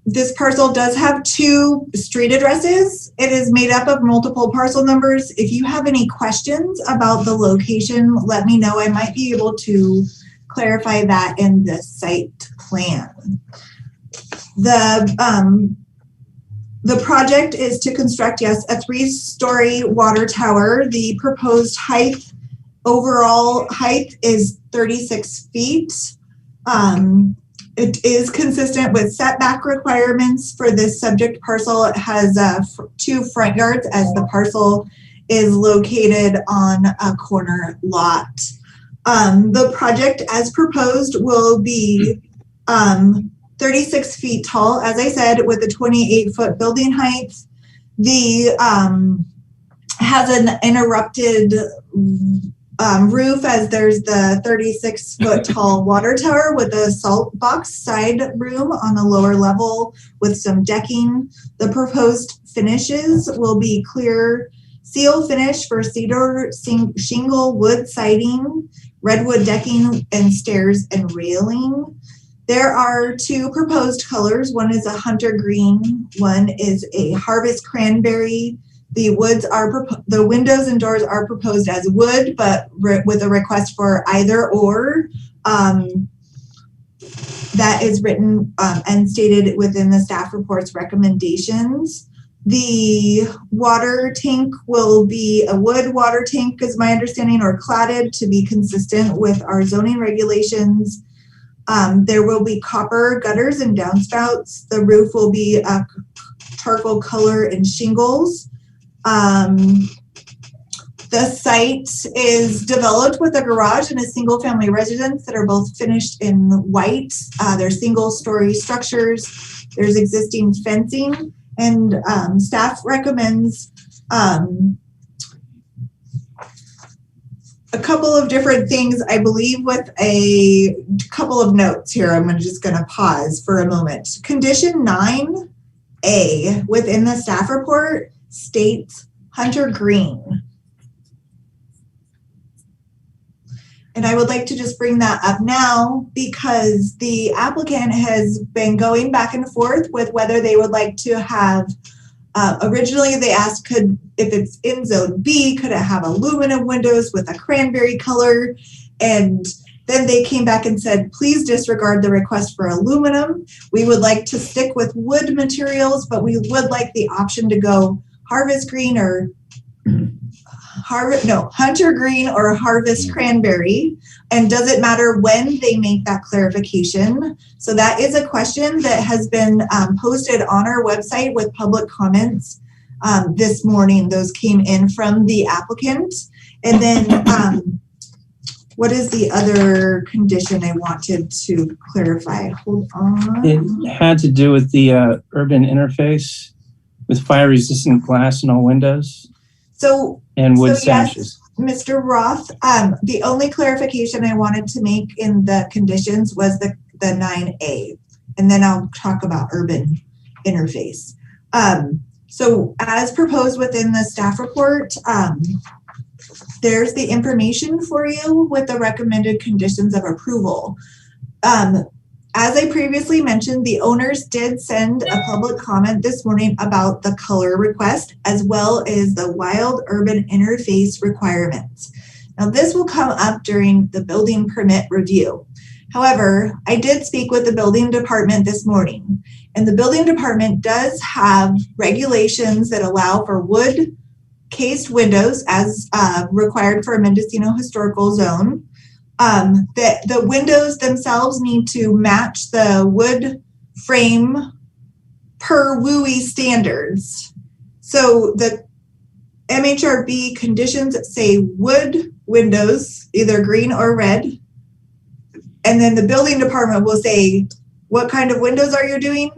S9: This parcel does have 2 street addresses. It is made up of multiple parcel numbers. If you have any questions about the location, let me know. I might be able to clarify that in the site plan. The project is to construct, yes, a 3-story water tower. The proposed overall height is 36 feet. It is consistent with setback requirements for this subject parcel. It has 2 front yards as the parcel is located on a corner lot. The project as proposed will be 36 feet tall, as I said, with a 28-foot building height. The has an interrupted roof, as there's the 36-foot tall water tower with a salt box side room on the lower level with some decking. The proposed finishes will be clear seal finish for cedar shingle wood siding, redwood decking, and stairs and railing. There are 2 proposed colors. One is a hunter green, one is a harvest cranberry. The windows and doors are proposed as wood, but with a request for either or. that is written and stated within the staff report's recommendations. The water tank will be a wood water tank, is my understanding, or cladded to be consistent with our zoning regulations. There will be copper gutters and downspouts. The roof will be a charcoal color and shingles. The site is developed with a garage and a single family residence that are both finished in white. They're single story structures. There's existing fencing, and staff recommends a couple of different things, I believe, with a couple of notes here. I'm just going to pause for a moment. Condition 9A within the staff report states Hunter Green. And I would like to just bring that up now because the applicant has been going back and forth with whether they would like to have, originally they asked if it's in zone B, could it have aluminum windows with a cranberry color? And then they came back and said, please disregard the request for aluminum. We would like to stick with wood materials, but we would like the option to go harvest green or Hunter Green or Harvest Cranberry. And does it matter when they make that clarification? So that is a question that has been posted on our website with public comments this morning. Those came in from the applicant. And then what is the other condition I wanted to clarify? Hold on.
S3: It had to do with the urban interface with fire resistant glass in all windows. And wood sashes.
S9: Yes, Mr. Roth, the only clarification I wanted to make in the conditions was the 9A, and then I'll talk about urban interface. So as proposed within the staff report, there's the information for you with the recommended conditions of approval. As I previously mentioned, the owners did send a public comment this morning about the color request as well as the wild urban interface requirements. Now, this will come up during the building permit review. However, I did speak with the building department this morning, and the building department does have regulations that allow for wood cased windows as required for a Mendocino historical zone. That the windows themselves need to match the wood frame per WUI standards. So the MHRB conditions say wood windows, either green or red. And then the building department will say, what kind of windows are you doing?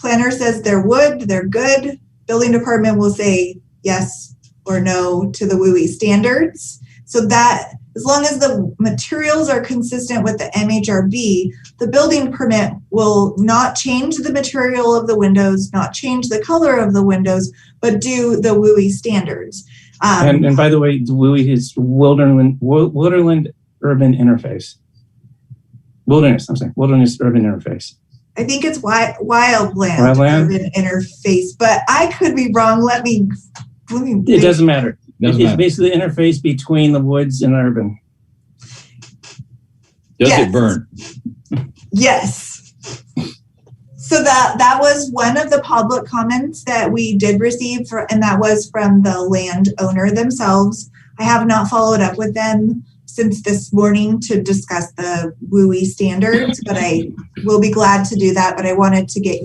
S9: Planner says they're wood, they're good. Building department will say yes or no to the WUI standards. So that as long as the materials are consistent with the MHRB, the building permit will not change the material of the windows, not change the color of the windows, but do the WUI standards.
S3: And by the way, the WUI is Wilderness Urban Interface. Wilderness Urban Interface.
S9: I think it's Wildland Urban Interface, but I could be wrong. Let me
S3: it doesn't matter. It's basically the interface between the woods and urban.
S7: Does it burn?
S9: Yes. So that was one of the public comments that we did receive, and that was from the landowner themselves. I have not followed up with them since this morning to discuss the WUI standards, but I will be glad to do that. But I wanted to get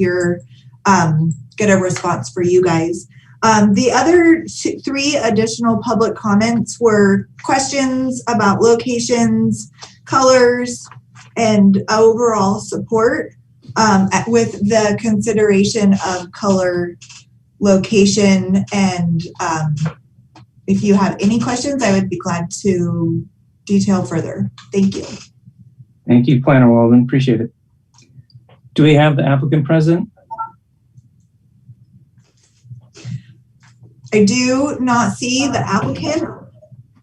S9: get a response for you guys. The other three additional public comments were questions about locations, colors, and overall support with the consideration of color, location, and if you have any questions, I would be glad to detail further. Thank you.
S3: Thank you, Planner Walden. Appreciate it. Do we have the applicant present?
S9: I do not see the applicant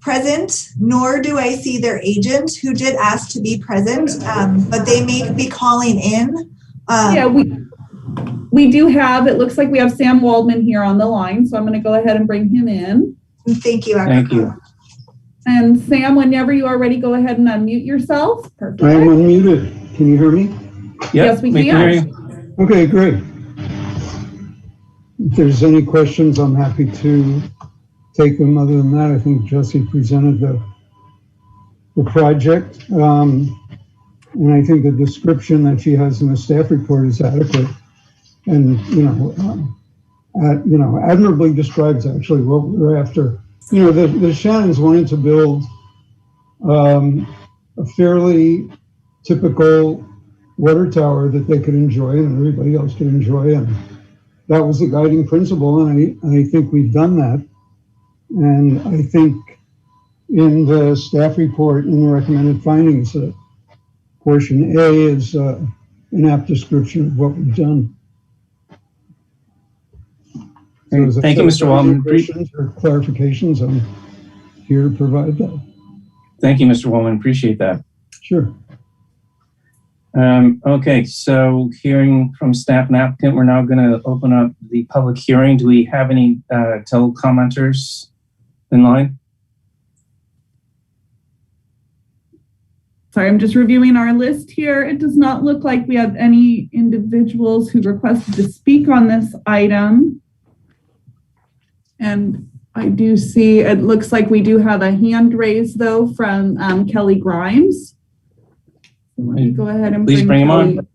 S9: present, nor do I see their agent who did ask to be present, but they may be calling in.
S2: Yeah, we do have, it looks like we have Sam Waldman here on the line, so I'm going to go ahead and bring him in.
S9: Thank you, Erica.
S3: Thank you.
S2: And Sam, whenever you are ready, go ahead and unmute yourself. Perfect.
S1: I am unmuted. Can you hear me?
S2: Yes, we
S3: can hear
S2: can.
S3: you.
S1: Okay, great. If there's any questions, I'm happy to take them. Other than that, I think Jessie presented the project. And I think the description that she has in the staff report is adequate. And, admirably describes actually what we're after. The Shannons wanted to build a fairly typical water tower that they could enjoy and everybody else could enjoy. And that was the guiding principle. And I think we've done that. And I think in the staff report, in the recommended findings, portion A is an apt description of what we've done. So
S3: Thank you, Mr. Waldman.
S1: Questions or clarifications, I'm here to provide that.
S3: Thank you, Mr. Waldman. Appreciate that.
S1: Sure.
S3: Okay, so hearing from staff and applicant, we're now going to open up the public hearing. Do we have any telecommenters in line?
S2: Sorry, I'm just reviewing our list here. It does not look like we have any individuals who requested to speak on this item. And I do see, it looks like we do have a hand raised though from Kelly Grimes. Let me go ahead and
S3: please bring him on.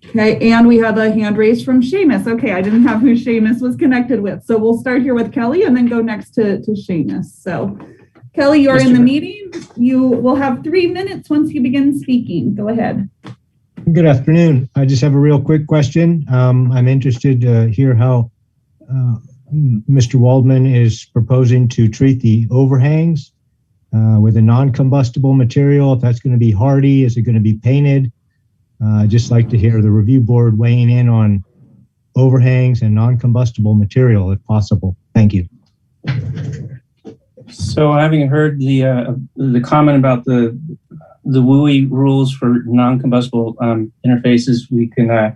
S2: Okay, and we have a hand raised from Seamus. Okay, I didn't have who Seamus was connected with. So we'll start here with Kelly and then go next to Seamus. So Kelly, you're in the meeting. You will have 3 minutes once you begin speaking. Go ahead.
S4: Good afternoon. I just have a real quick question. I'm interested to hear how Mr. Waldman is proposing to treat the overhangs with a non-combustible material. If that's going to be hardy, is it going to be painted? I'd just like to hear the review board weighing in on overhangs and non-combustible material if possible. Thank you.
S3: So having heard the comment about the WUI rules for non-combustible interfaces, we can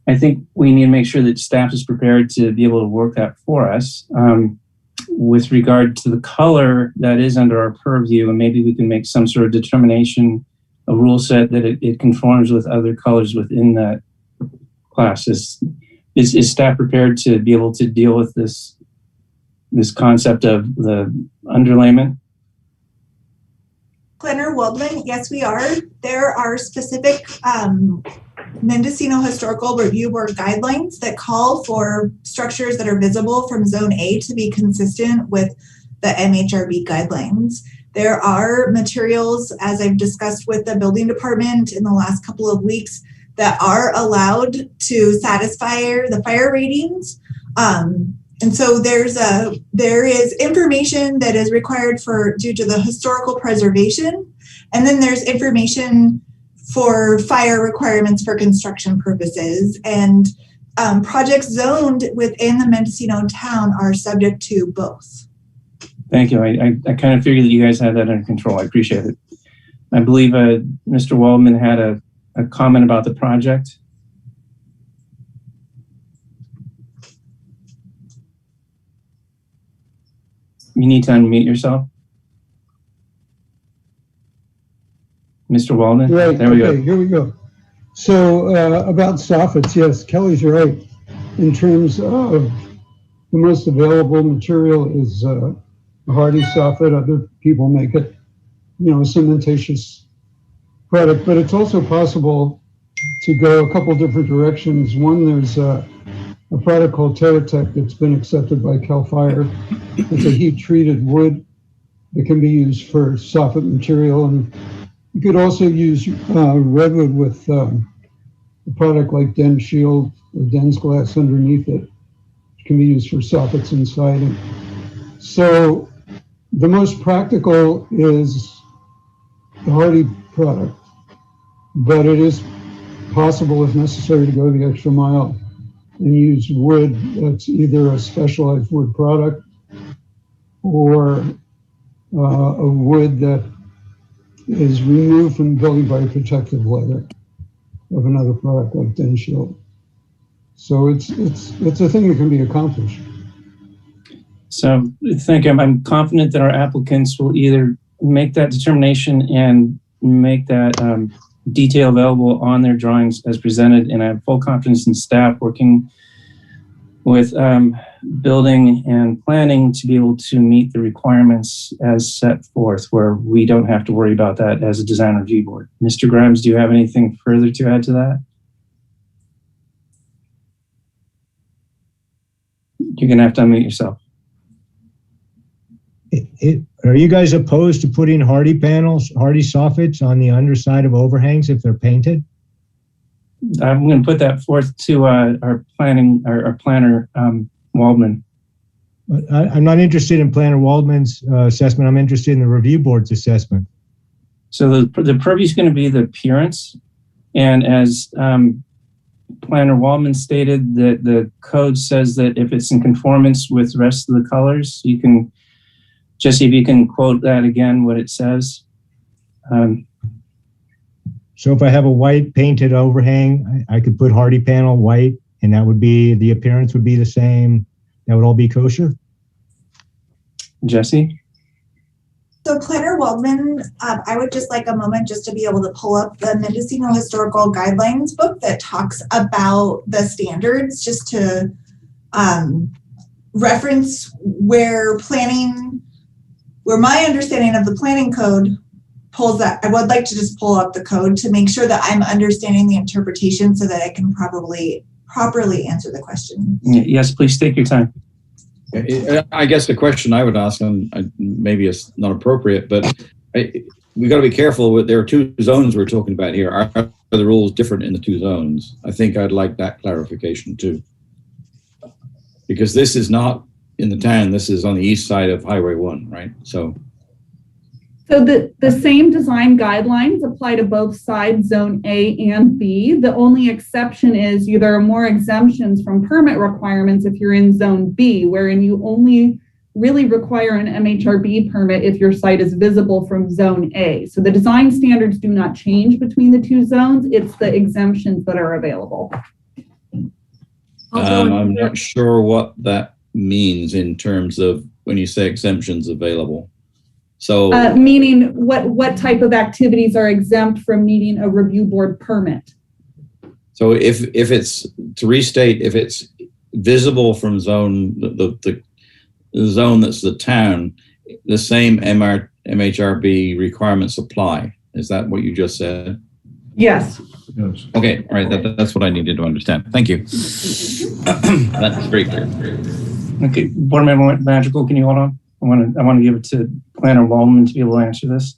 S3: I think we need to make sure that staff is prepared to be able to work that for us. With regard to the color that is under our purview, and maybe we can make some sort of determination, a rule set that it conforms with other colors within that class. Is staff prepared to be able to deal with this concept of the underlayment?
S9: Glenner Waldman, yes, we are. There are specific Mendocino Historical Review Board guidelines that call for structures that are visible from Zone A to be consistent with the MHRB guidelines. There are materials, as I've discussed with the building department in the last couple of weeks, that are allowed to satisfy the fire ratings. And so there is information that is required due to the historical preservation, and then there's information for fire requirements for construction purposes. And projects zoned within the Mendocino town are subject to both.
S3: Thank you. I kind of figured that you guys had that under control. I appreciate it. I believe Mr. Waldman had a comment about the project. You need to unmute yourself. Mr. Waldman?
S1: Right,
S3: there we go.
S1: Here we go. So about soffits, yes, Kelly's right. In terms of the most available material is a hardy soffit. Other people make it, a cementitious product, but it's also possible to go a couple different directions. One, there's a product called TerraTech that's been accepted by CAL FIRE. It's a heat-treated wood that can be used for soffit material, and you could also use redwood with a product like Den Shield or Den's Glass underneath it, which can be used for soffits and siding. So the most practical is the hardy product, but it is possible, if necessary, to go the extra mile and use wood that's either a specialized wood product or a wood that is removed from the building by a protective layer of another product like Den Shield. So it's a thing that can be accomplished.
S3: So thank you. I'm confident that our applicants will either make that determination and make that detail available on their drawings as presented, and I have full confidence in staff working with building and planning to be able to meet the requirements as set forth, where we don't have to worry about that as a design review board. Mr. Grimes, do you have anything further to add to that? You're going to have to unmute yourself.
S4: Are you guys opposed to putting hardy panels, hardy soffits on the underside of overhangs if they're painted?
S3: I'm going to put that forth to our planner, Waldman.
S4: I'm not interested in Planner Waldman's assessment. I'm interested in the review board's assessment.
S3: So the purview is going to be the appearance. And as Planner Waldman stated, that the code says that if it's in conformance with the rest of the colors, you can, Jesse, if you can quote that again, what it says.
S4: So if I have a white painted overhang, I could put hardy panel white, and that would be, the appearance would be the same. That would all be kosher?
S3: Jesse?
S9: So Planner Waldman, I would just like a moment just to be able to pull up the Mendocino Historical Guidelines book that talks about the standards, just to reference where my understanding of the planning code pulls that. I would like to just pull up the code to make sure that I'm understanding the interpretation so that I can properly answer the question.
S3: Yes, please take your time.
S7: I guess the question I would ask, and maybe it's not appropriate, but we got to be careful. There are two zones we're talking about here. Are the rules different in the two zones? I think I'd like that clarification too. Because this is not in the town, this is on the east side of Highway 1, right? So
S2: the same design guidelines apply to both sides, Zone A and B. The only exception is there are more exemptions from permit requirements if you're in Zone B, wherein you only really require an MHRB permit if your site is visible from Zone A. So the design standards do not change between the two zones. It's the exemptions that are available.
S7: I'm not sure what that means in terms of when you say exemptions available. So
S2: meaning what type of activities are exempt from needing a review board permit?
S7: So if it's, to restate, if it's visible from zone, the zone that's the town, the same MHRB requirements apply. Is that what you just said?
S2: Yes.
S8: Yes.
S7: Okay, all right, that's what I needed to understand. Thank you. That's very clear.
S3: Okay, Board Member Magical, can you hold on? I want to give it to Planner Waldman to be able to answer this.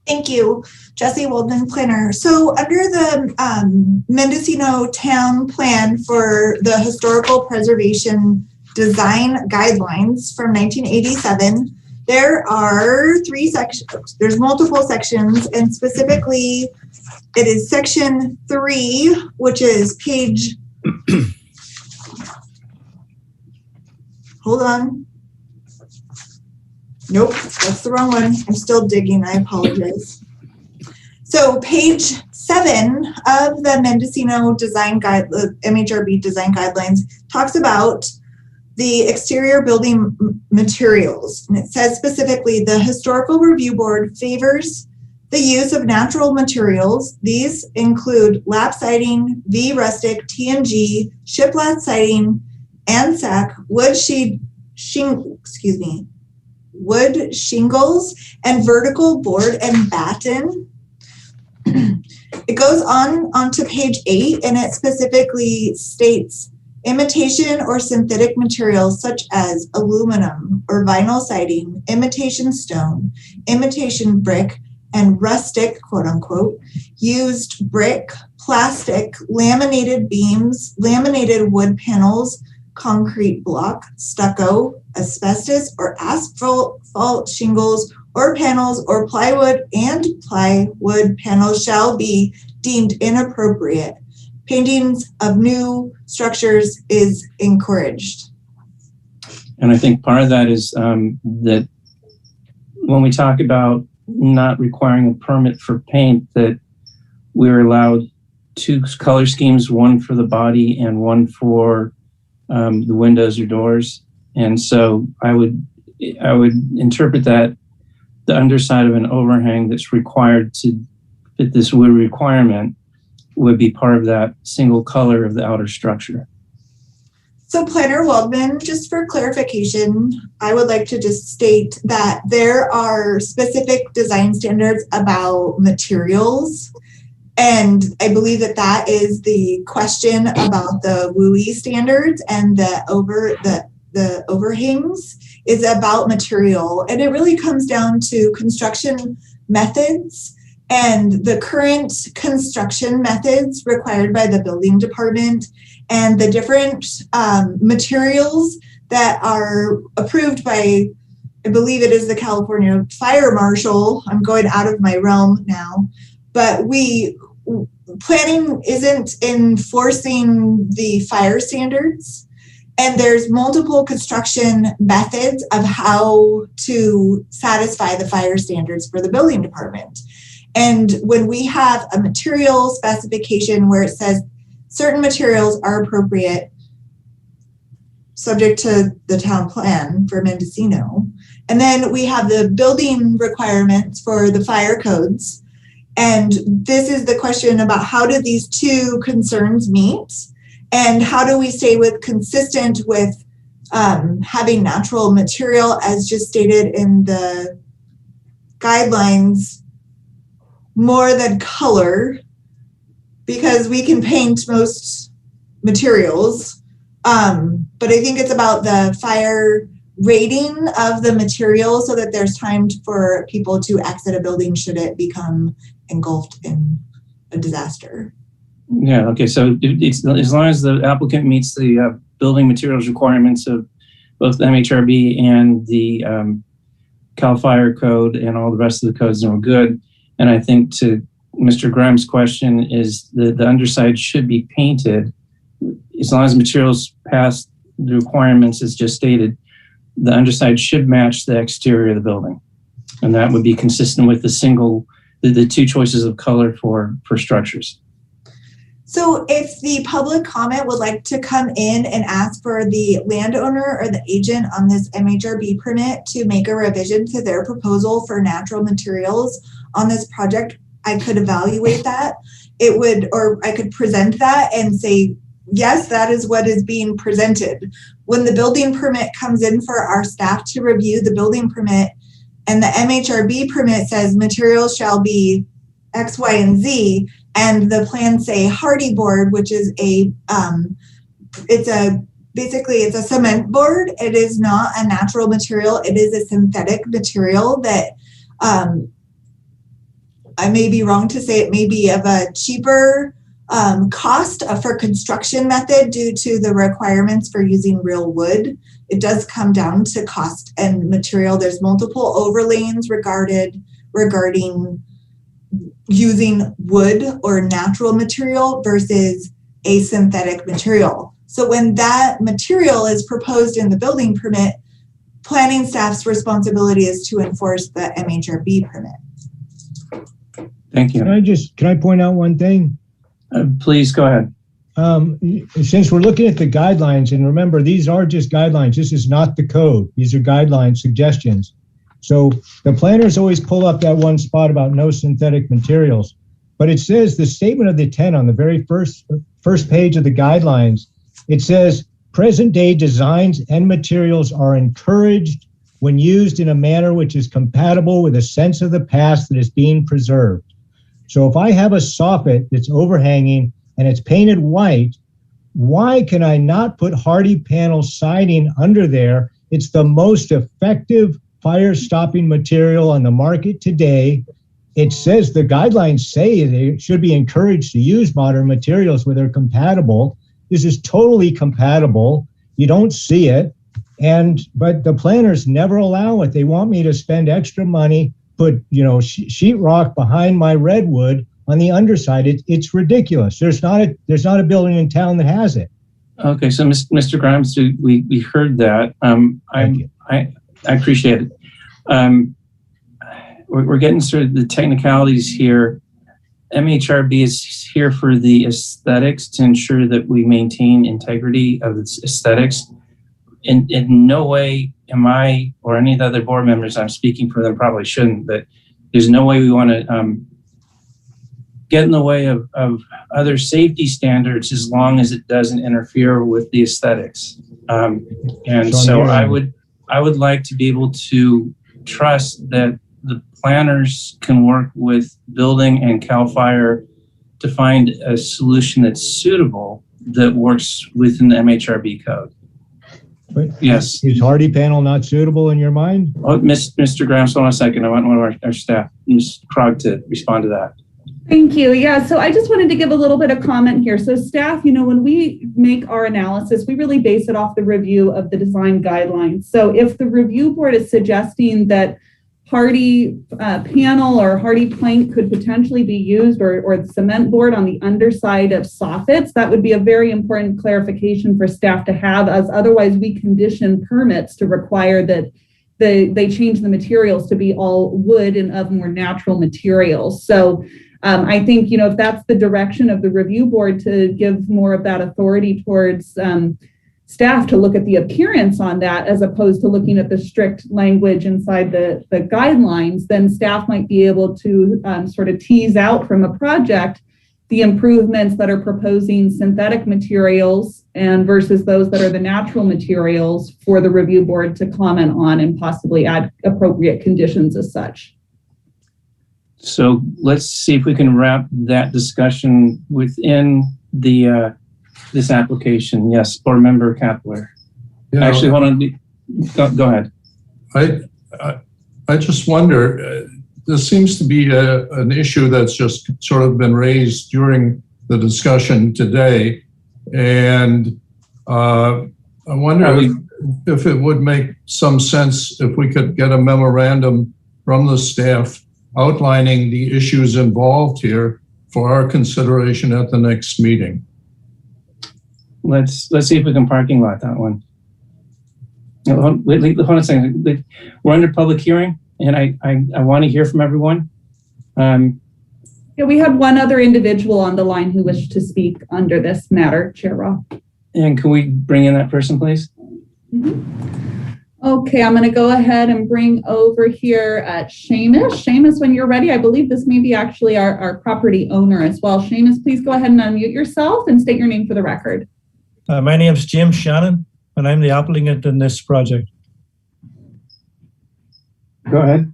S9: Thank you, Jesse Waldman, planner. So under the Mendocino Town Plan for the Historical Preservation Design Guidelines from 1987, there are 3 sections. There's multiple sections, and specifically, it is section 3, which is page. Hold on. Nope, that's the wrong one. I'm still digging, I apologize. So page 7 of the Mendocino Design Guide, the MHRB Design Guidelines, talks about the exterior building materials. And it says specifically, the Historical Review Board favors the use of natural materials. These include lap siding, V-rustic, TNG, shiplap siding, ANSAC, wood shingles, and vertical board and batten. It goes on to page 8, and it specifically states imitation or synthetic materials such as aluminum or vinyl siding, imitation stone, imitation brick, and rustic, quote unquote, used brick, plastic, laminated beams, laminated wood panels, concrete block, stucco, asbestos or asphalt shingles or panels or plywood and plywood panels shall be deemed inappropriate. Paintings of new structures is encouraged.
S3: And I think part of that is that when we talk about not requiring a permit for paint, that we're allowed 2 color schemes, one for the body and one for the windows or doors. And so I would interpret that the underside of an overhang that's required to fit this wood requirement would be part of that single color of the outer structure.
S9: So Planner Waldman, just for clarification, I would like to just state that there are specific design standards about materials. And I believe that that is the question about the WUI standards, and the overhangs is about material. And it really comes down to construction methods and the current construction methods required by the building department and the different materials that are approved by, I believe it is the California Fire Marshal. I'm going out of my realm now, but planning isn't enforcing the fire standards. And there's multiple construction methods of how to satisfy the fire standards for the building department. And when we have a material specification where it says certain materials are appropriate, subject to the town plan for Mendocino, and then we have the building requirements for the fire codes. And this is the question about how do these two concerns meet? And how do we stay consistent with having natural material, as just stated in the guidelines, more than color, because we can paint most materials. But I think it's about the fire rating of the material so that there's time for people to exit a building should it become engulfed in a disaster.
S3: Yeah, okay, so it's, as long as the applicant meets the building materials requirements of both the MHRB and the CAL FIRE code and all the rest of the codes, then we're good. And I think to Mr. Grimes' question is the underside should be painted. As long as materials pass the requirements as just stated, the underside should match the exterior of the building. And that would be consistent with the two choices of color for structures.
S9: So if the public comment would like to come in and ask for the landowner or the agent on this MHRB permit to make a revision to their proposal for natural materials on this project, I could evaluate that. Or I could present that and say, yes, that is what is being presented. When the building permit comes in for our staff to review the building permit and the MHRB permit says materials shall be X, Y, and Z, and the plans say hardy board, which is basically it's a cement board. It is not a natural material. It is a synthetic material that I may be wrong to say it may be of a cheaper cost for construction method due to the requirements for using real wood. It does come down to cost and material. There's multiple overlays regarding using wood or natural material versus a synthetic material. So when that material is proposed in the building permit, planning staff's responsibility is to enforce the MHRB permit.
S3: Thank you.
S4: Can I point out one thing?
S3: Please go ahead.
S4: Since we're looking at the guidelines, and remember, these are just guidelines. This is not the code. These are guideline suggestions. So the planners always pull up that one spot about no synthetic materials, but it says the statement of the intent on the very first page of the guidelines. It says present day designs and materials are encouraged when used in a manner which is compatible with a sense of the past that is being preserved. So if I have a soffit that's overhanging and it's painted white, why can I not put hardy panel siding under there? It's the most effective fire stopping material on the market today. It says the guidelines say they should be encouraged to use modern materials where they're compatible. This is totally compatible. You don't see it. But the planners never allow it. They want me to spend extra money, put sheetrock behind my redwood on the underside. It's ridiculous. There's not a building in town that has it.
S3: Okay, so Mr. Grimes, we heard that. I appreciate it. We're getting through the technicalities here. MHRB is here for the aesthetics to ensure that we maintain integrity of its aesthetics. In no way am I or any of the other board members, I'm speaking for them, probably shouldn't, but there's no way we want to get in the way of other safety standards as long as it doesn't interfere with the aesthetics. And so I would like to be able to trust that the planners can work with building and CAL FIRE to find a solution that's suitable, that works within the MHRB code.
S4: But
S3: Yes.
S4: Is hardy panel not suitable in your mind?
S3: Oh, Mr. Graham, hold on a second. I want one of our staff, Ms. Krog, to respond to that.
S2: Thank you. Yeah, so I just wanted to give a little bit of comment here. So staff, when we make our analysis, we really base it off the review of the design guidelines. So if the review board is suggesting that hardy panel or hardy plank could potentially be used, or the cement board on the underside of soffits, that would be a very important clarification for staff to have, as otherwise we condition permits to require that they change the materials to be all wood and of more natural materials. So I think, if that's the direction of the review board, to give more of that authority towards staff to look at the appearance on that, as opposed to looking at the strict language inside the guidelines, then staff might be able to sort of tease out from a project the improvements that are proposing synthetic materials and versus those that are the natural materials for the review board to comment on and possibly add appropriate conditions as such.
S3: So let's see if we can wrap that discussion within the this application. Yes, Board Member Kapler. Actually, hold on. Go ahead.
S8: I just wonder, there seems to be an issue that's just sort of been raised during the discussion today. And I wonder if it would make some sense if we could get a memorandum from the staff outlining the issues involved here for our consideration at the next meeting.
S3: Let's see if we can parking lot that one. Hold on a second. We're under public hearing, and I want to hear from everyone.
S2: Yeah, we had one other individual on the line who wished to speak under this matter, Chair Roth.
S3: And can we bring in that person, please?
S2: Mm-hmm. Okay, I'm going to go ahead and bring over here Seamus. Seamus, when you're ready, I believe this may be actually our property owner as well. Seamus, please go ahead and unmute yourself and state your name for the record.
S10: My name is James Shannon, and I'm the applicant in this project.
S3: Go ahead.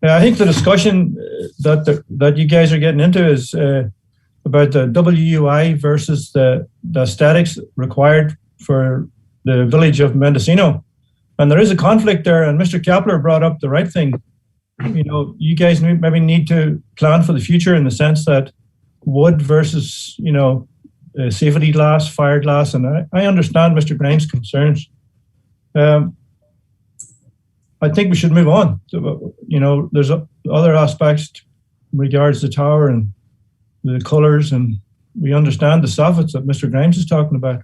S10: I think the discussion that you guys are getting into is about the WUI versus the aesthetics required for the village of Mendocino. And there is a conflict there, and Mr. Kapler brought up the right thing. You guys maybe need to plan for the future in the sense that wood versus, safety glass, fire glass, and I understand Mr. Grimes' concerns. I think we should move on. There's other aspects in regards to the tower and the colors, and we understand the soffits that Mr. Grimes is talking about.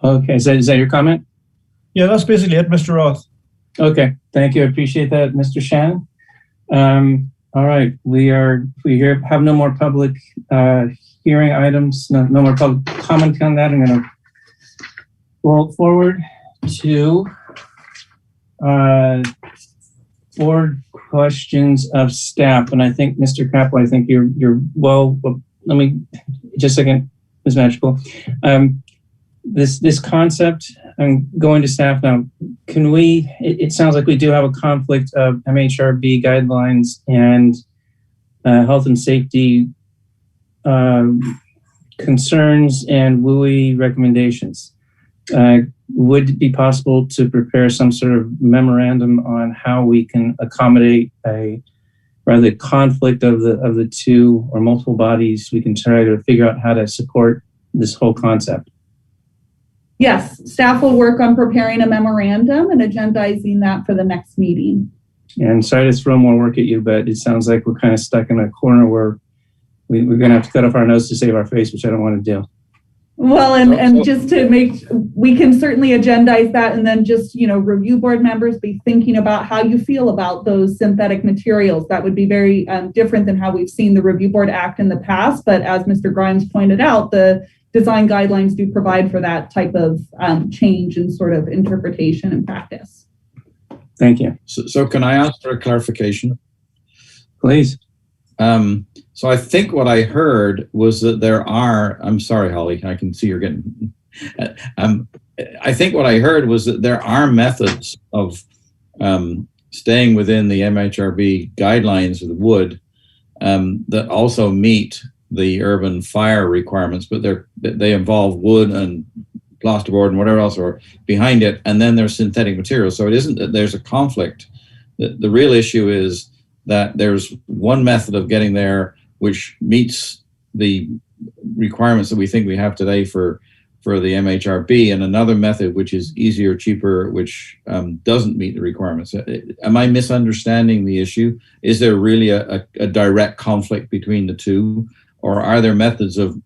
S3: Okay, is that your comment?
S10: Yeah, that's basically it, Mr. Roth.
S3: Okay, thank you. I appreciate that, Mr. Shannon. All right, we have no more public hearing items, no more public comment on that. I'm going to roll forward to board questions of staff, and I think Mr. Kaplan, I think you're well. Let me just a second, Ms. Magical. This concept, I'm going to staff now. Can we, it sounds like we do have a conflict of MHRB guidelines and health and safety concerns and WUI recommendations. Would it be possible to prepare some sort of memorandum on how we can accommodate a rather conflict of the two or multiple bodies? We can try to figure out how to support this whole concept.
S2: Yes, staff will work on preparing a memorandum and agendizing that for the next meeting.
S3: And sorry to throw more work at you, but it sounds like we're kind of stuck in a corner where we're going to have to cut off our nose to save our face, which I don't want to do.
S2: Well, and just to we can certainly agendize that, and then just, review board members be thinking about how you feel about those synthetic materials. That would be very different than how we've seen the review board act in the past. But as Mr. Grimes pointed out, the design guidelines do provide for that type of change in sort of interpretation and practice.
S3: Thank you.
S7: So can I ask for a clarification?
S3: Please.
S7: So I think what I heard was that there are, I'm sorry, Holly, I can see you're getting, I think what I heard was that there are methods of staying within the MHRB guidelines of the wood that also meet the urban fire requirements, but they involve wood and plasterboard and whatever else are behind it, and then there's synthetic materials. So it isn't that there's a conflict. The real issue is that there's one method of getting there which meets the requirements that we think we have today for the MHRB, and another method which is easier, cheaper, which doesn't meet the requirements. Am I misunderstanding the issue? Is there really a direct conflict between the two, or are there methods of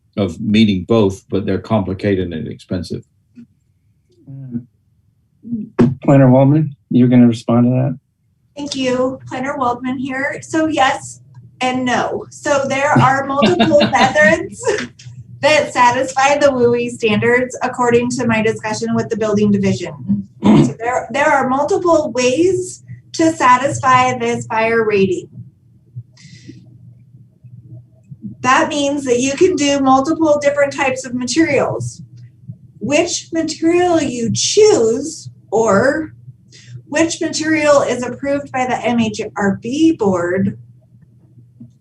S7: meeting both, but they're complicated and expensive?
S3: Planner Waldman, you're going to respond to that?
S9: Thank you. Planner Waldman here. So yes and no. So there are multiple methods that satisfy the WUI standards according to my discussion with the building division. So there are multiple ways to satisfy this fire rating. That means that you can do multiple different types of materials. Which material you choose, or which material is approved by the MHRB board,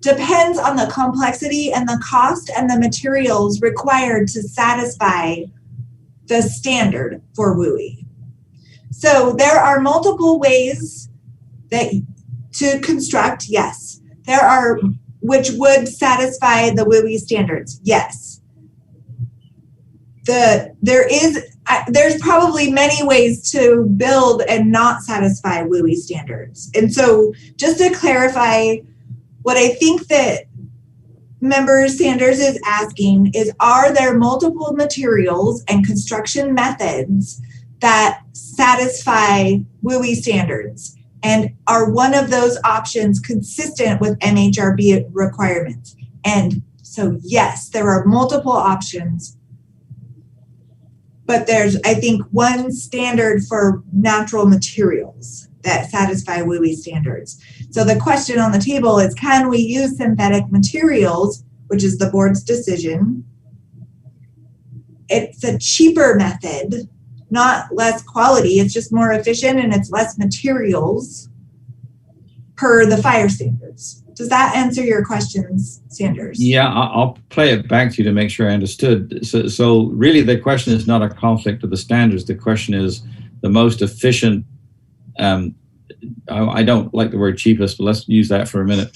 S9: depends on the complexity and the cost and the materials required to satisfy the standard for WUI. So there are multiple ways that to construct, yes. There are which would satisfy the WUI standards, yes. There's probably many ways to build and not satisfy WUI standards. And so just to clarify, what I think that Member Sanders is asking is, are there multiple materials and construction methods that satisfy WUI standards? And are one of those options consistent with MHRB requirements? And so yes, there are multiple options, but there's, I think, one standard for natural materials that satisfy WUI standards. So the question on the table is, can we use synthetic materials, which is the board's decision? It's a cheaper method, not less quality. It's just more efficient and it's less materials per the fire standards. Does that answer your questions, Sanders?
S7: Yeah, I'll play it back to you to make sure I understood. So really the question is not a conflict of the standards. The question is the most efficient, I don't like the word cheapest, but let's use that for a minute,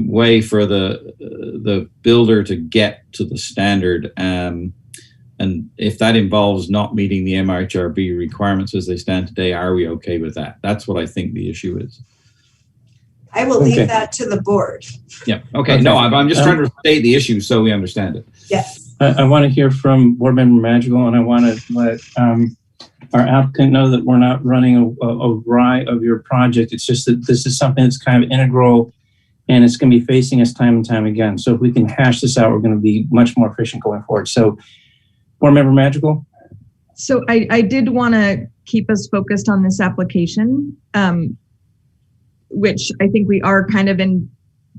S7: way for the builder to get to the standard. And if that involves not meeting the MHRB requirements as they stand today, are we okay with that? That's what I think the issue is.
S9: I will leave that to the board.
S7: Yeah, okay. No, I'm just trying to state the issue so we understand it.
S9: Yes.
S3: I want to hear from Board Member Madrigal, and I want to let our applicant know that we're not running a RI of your project. It's just that this is something that's kind of integral, and it's going to be facing us time and time again. So if we can hash this out, we're going to be much more efficient going forward. So Board Member Madrigal?
S6: So I did want to keep us focused on this application, which I think we are kind of in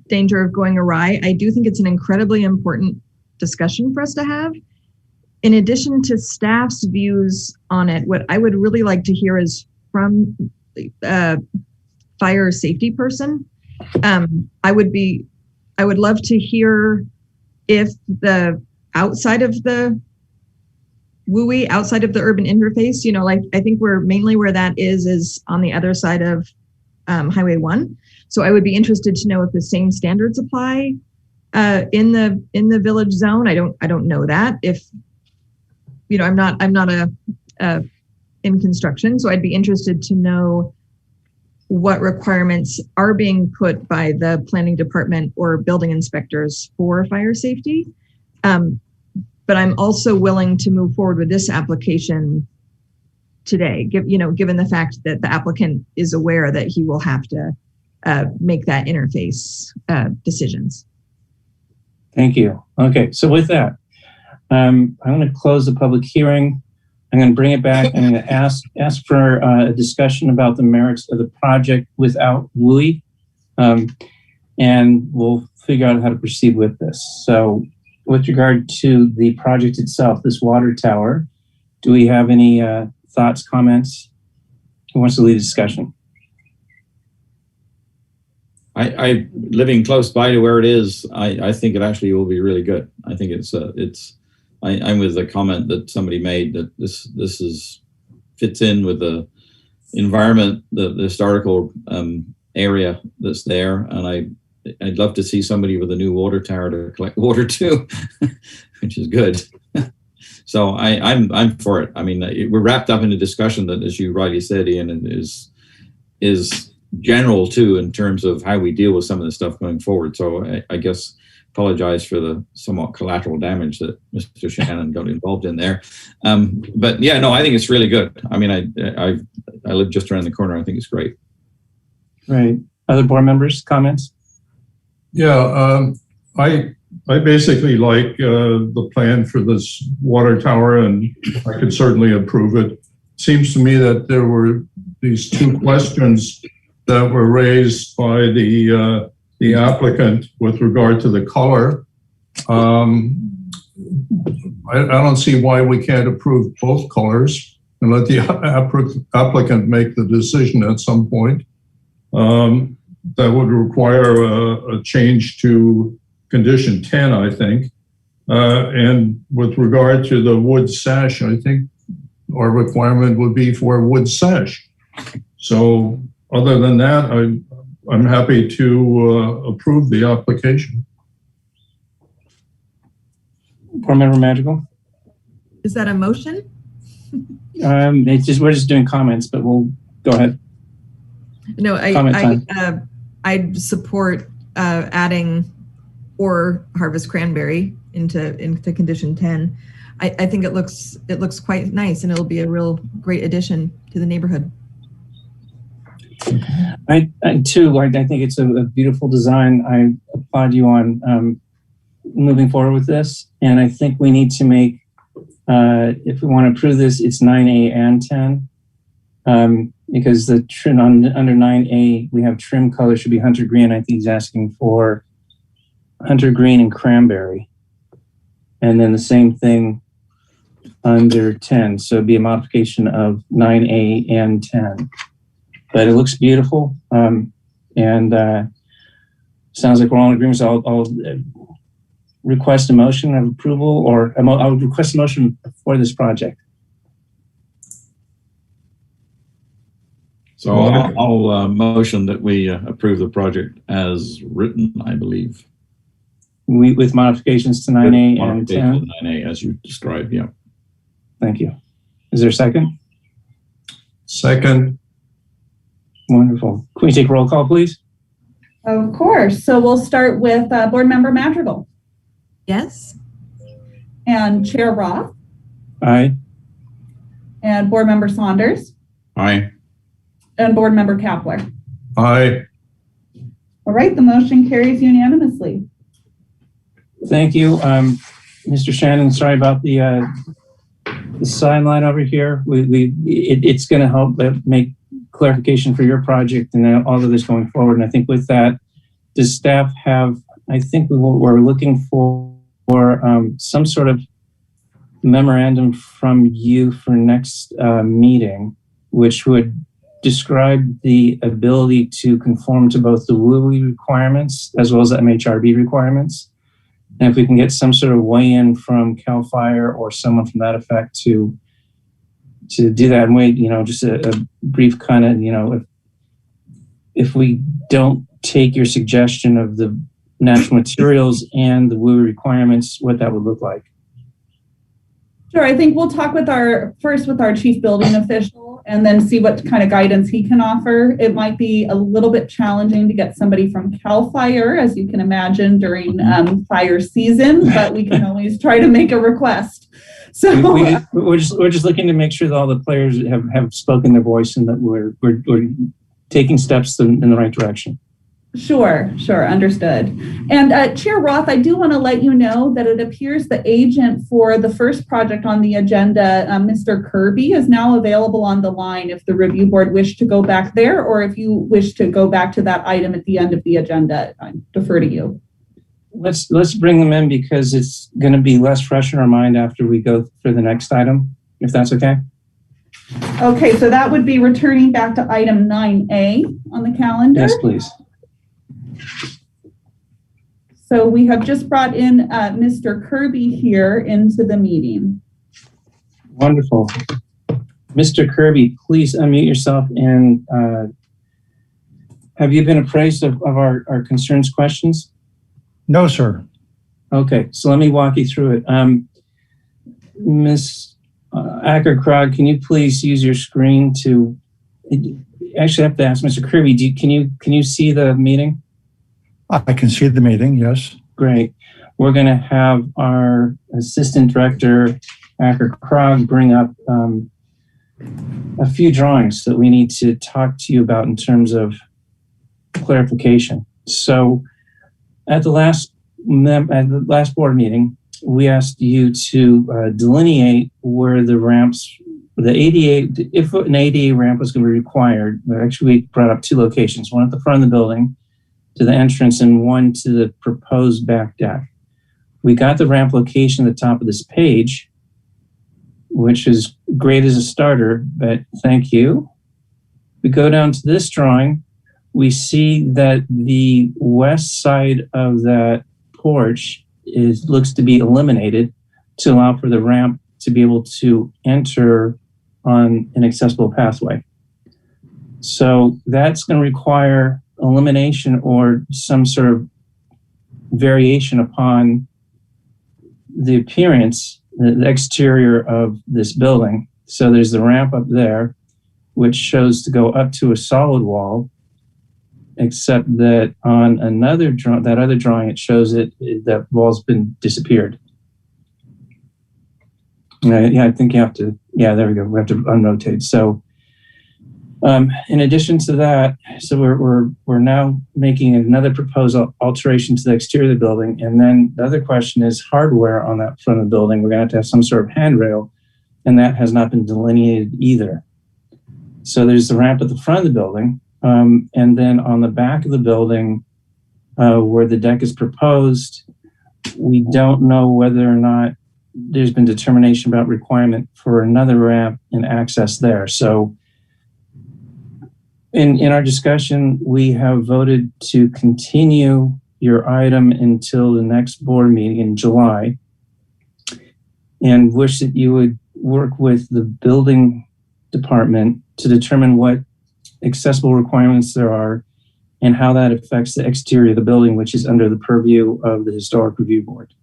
S6: danger of going awry. I do think it's an incredibly important discussion for us to have. In addition to staff's views on it, what I would really like to hear is from a fire safety person. I would love to hear if the outside of the WUI, outside of the urban interface, like I think we're mainly where that is on the other side of Highway 1. So I would be interested to know if the same standards apply in the village zone. I don't know that. If I'm not in construction, so I'd be interested to know what requirements are being put by the planning department or building inspectors for fire safety. But I'm also willing to move forward with this application today, given the fact that the applicant is aware that he will have to make that interface decisions.
S3: Thank you. Okay, so with that, I'm going to close the public hearing. I'm going to bring it back. I'm going to ask for a discussion about the merits of the project without WUI, and we'll figure out how to proceed with this. So with regard to the project itself, this water tower, do we have any thoughts, comments? Who wants to lead the discussion?
S7: I living close by to where it is, I think it actually will be really good. I think I'm with the comment that somebody made that this fits in with the environment, the historical area that's there, and I'd love to see somebody with a new water tower to collect water too, which is good. So I'm for it. I mean, we're wrapped up in a discussion that, as you rightly said, Ian, is general too in terms of how we deal with some of this stuff going forward. So I guess apologize for the somewhat collateral damage that Mr. Shannon got involved in there. But yeah, no, I think it's really good. I mean, I live just around the corner. I think it's great.
S3: Right. Other board members, comments?
S8: Yeah, I basically like the plan for this water tower, and I could certainly approve it. Seems to me that there were these two questions that were raised by the applicant with regard to the color. I don't see why we can't approve both colors and let the applicant make the decision at some point. That would require a change to condition 10, I think. And with regard to the wood sash, I think our requirement would be for a wood sash. So other than that, I'm happy to approve the application.
S3: Board Member Madrigal?
S6: Is that a motion?
S3: We're just doing comments, but we'll go ahead.
S6: No, I'd support adding or harvest cranberry into condition 10. I think it looks quite nice, and it'll be a real great addition to the neighborhood.
S3: I too, I think it's a beautiful design. I applaud you on moving forward with this, and I think we need to make, if we want to approve this, it's 9A and 10, because the trim under 9A, we have trim color should be hunter green. I think he's asking for hunter green and cranberry, and then the same thing under 10. So it'd be a modification of 9A and 10. But it looks beautiful, and sounds like we're all in agreement. So I'll request a motion of approval, or I'll request a motion for this project.
S7: So I'll motion that we approve the project as written, I believe.
S3: With modifications to 9A and 10?
S7: 9A, as you described, yeah.
S3: Thank you. Is there a second?
S8: Second.
S3: Wonderful. Can we take roll call, please?
S2: Of course. So we'll start with Board Member Madrigal.
S6: Yes.
S2: And Chair Roth.
S3: Aye.
S2: And Board Member Saunders.
S7: Aye.
S2: And Board Member Kapler.
S8: Aye.
S2: All right, the motion carries unanimously.
S3: Thank you. Mr. Shannon, sorry about the sideline over here. It's going to help make clarification for your project and all of this going forward. And I think with that, does staff have, I think we're looking for some sort of memorandum from you for next meeting, which would describe the ability to conform to both the WUI requirements as well as the MHRB requirements. And if we can get some sort of weigh-in from CAL FIRE or someone from that effect to do that and wait, just a brief kind of, if we don't take your suggestion of the natural materials and the WUI requirements, what that would look like.
S2: Sure, I think we'll talk with our chief building official and then see what kind of guidance he can offer. It might be a little bit challenging to get somebody from CAL FIRE, as you can imagine, during fire season, but we can always try to make a request. So
S3: we're just looking to make sure that all the players have spoken their voice and that we're taking steps in the right direction.
S2: Sure, understood. And Chair Roth, I do want to let you know that it appears the agent for the first project on the agenda, Mr. Kirby, is now available on the line if the review board wish to go back there, or if you wish to go back to that item at the end of the agenda. I defer to you.
S3: Let's bring them in because it's going to be less fresh in our mind after we go for the next item, if that's okay.
S2: Okay, so that would be returning back to item 9A on the calendar.
S3: Yes, please.
S2: So we have just brought in Mr. Kirby here into the meeting.
S3: Wonderful. Mr. Kirby, please unmute yourself and have you been appraised of our concerns, questions?
S10: No, sir.
S3: Okay, so let me walk you through it. Ms. Acker-Krog, can you please use your screen to, actually I have to ask Mr. Kirby, can you see the meeting?
S10: I can see the meeting, yes.
S3: Great. We're going to have our Assistant Director, Acker-Krog, bring up a few drawings that we need to talk to you about in terms of clarification. So at the last board meeting, we asked you to delineate where the ramps, the ADA, if an ADA ramp was going to be required. Actually, we brought up two locations, one at the front of the building to the entrance and one to the proposed back deck. We got the ramp location at the top of this page, which is great as a starter, but thank you. We go down to this drawing, we see that the west side of that porch looks to be eliminated to allow for the ramp to be able to enter on an accessible pathway. So that's going to require elimination or some sort of variation upon the appearance, the exterior of this building. So there's the ramp up there, which shows to go up to a solid wall, except that on another that other drawing, it shows that wall's been disappeared. Yeah, I think you have to, yeah, there we go. We have to unrotate. So in addition to that, so we're now making another proposed alteration to the exterior of the building. And then the other question is hardware on that front of the building. We're going to have some sort of handrail, and that has not been delineated either. So there's the ramp at the front of the building. And then on the back of the building, where the deck is proposed, we don't know whether or not there's been determination about requirement for another ramp and access there. So in our discussion, we have voted to continue your item until the next board meeting in July and wish that you would work with the building department to determine what accessible requirements there are and how that affects the exterior of the building, which is under the purview of the Historic Review Board.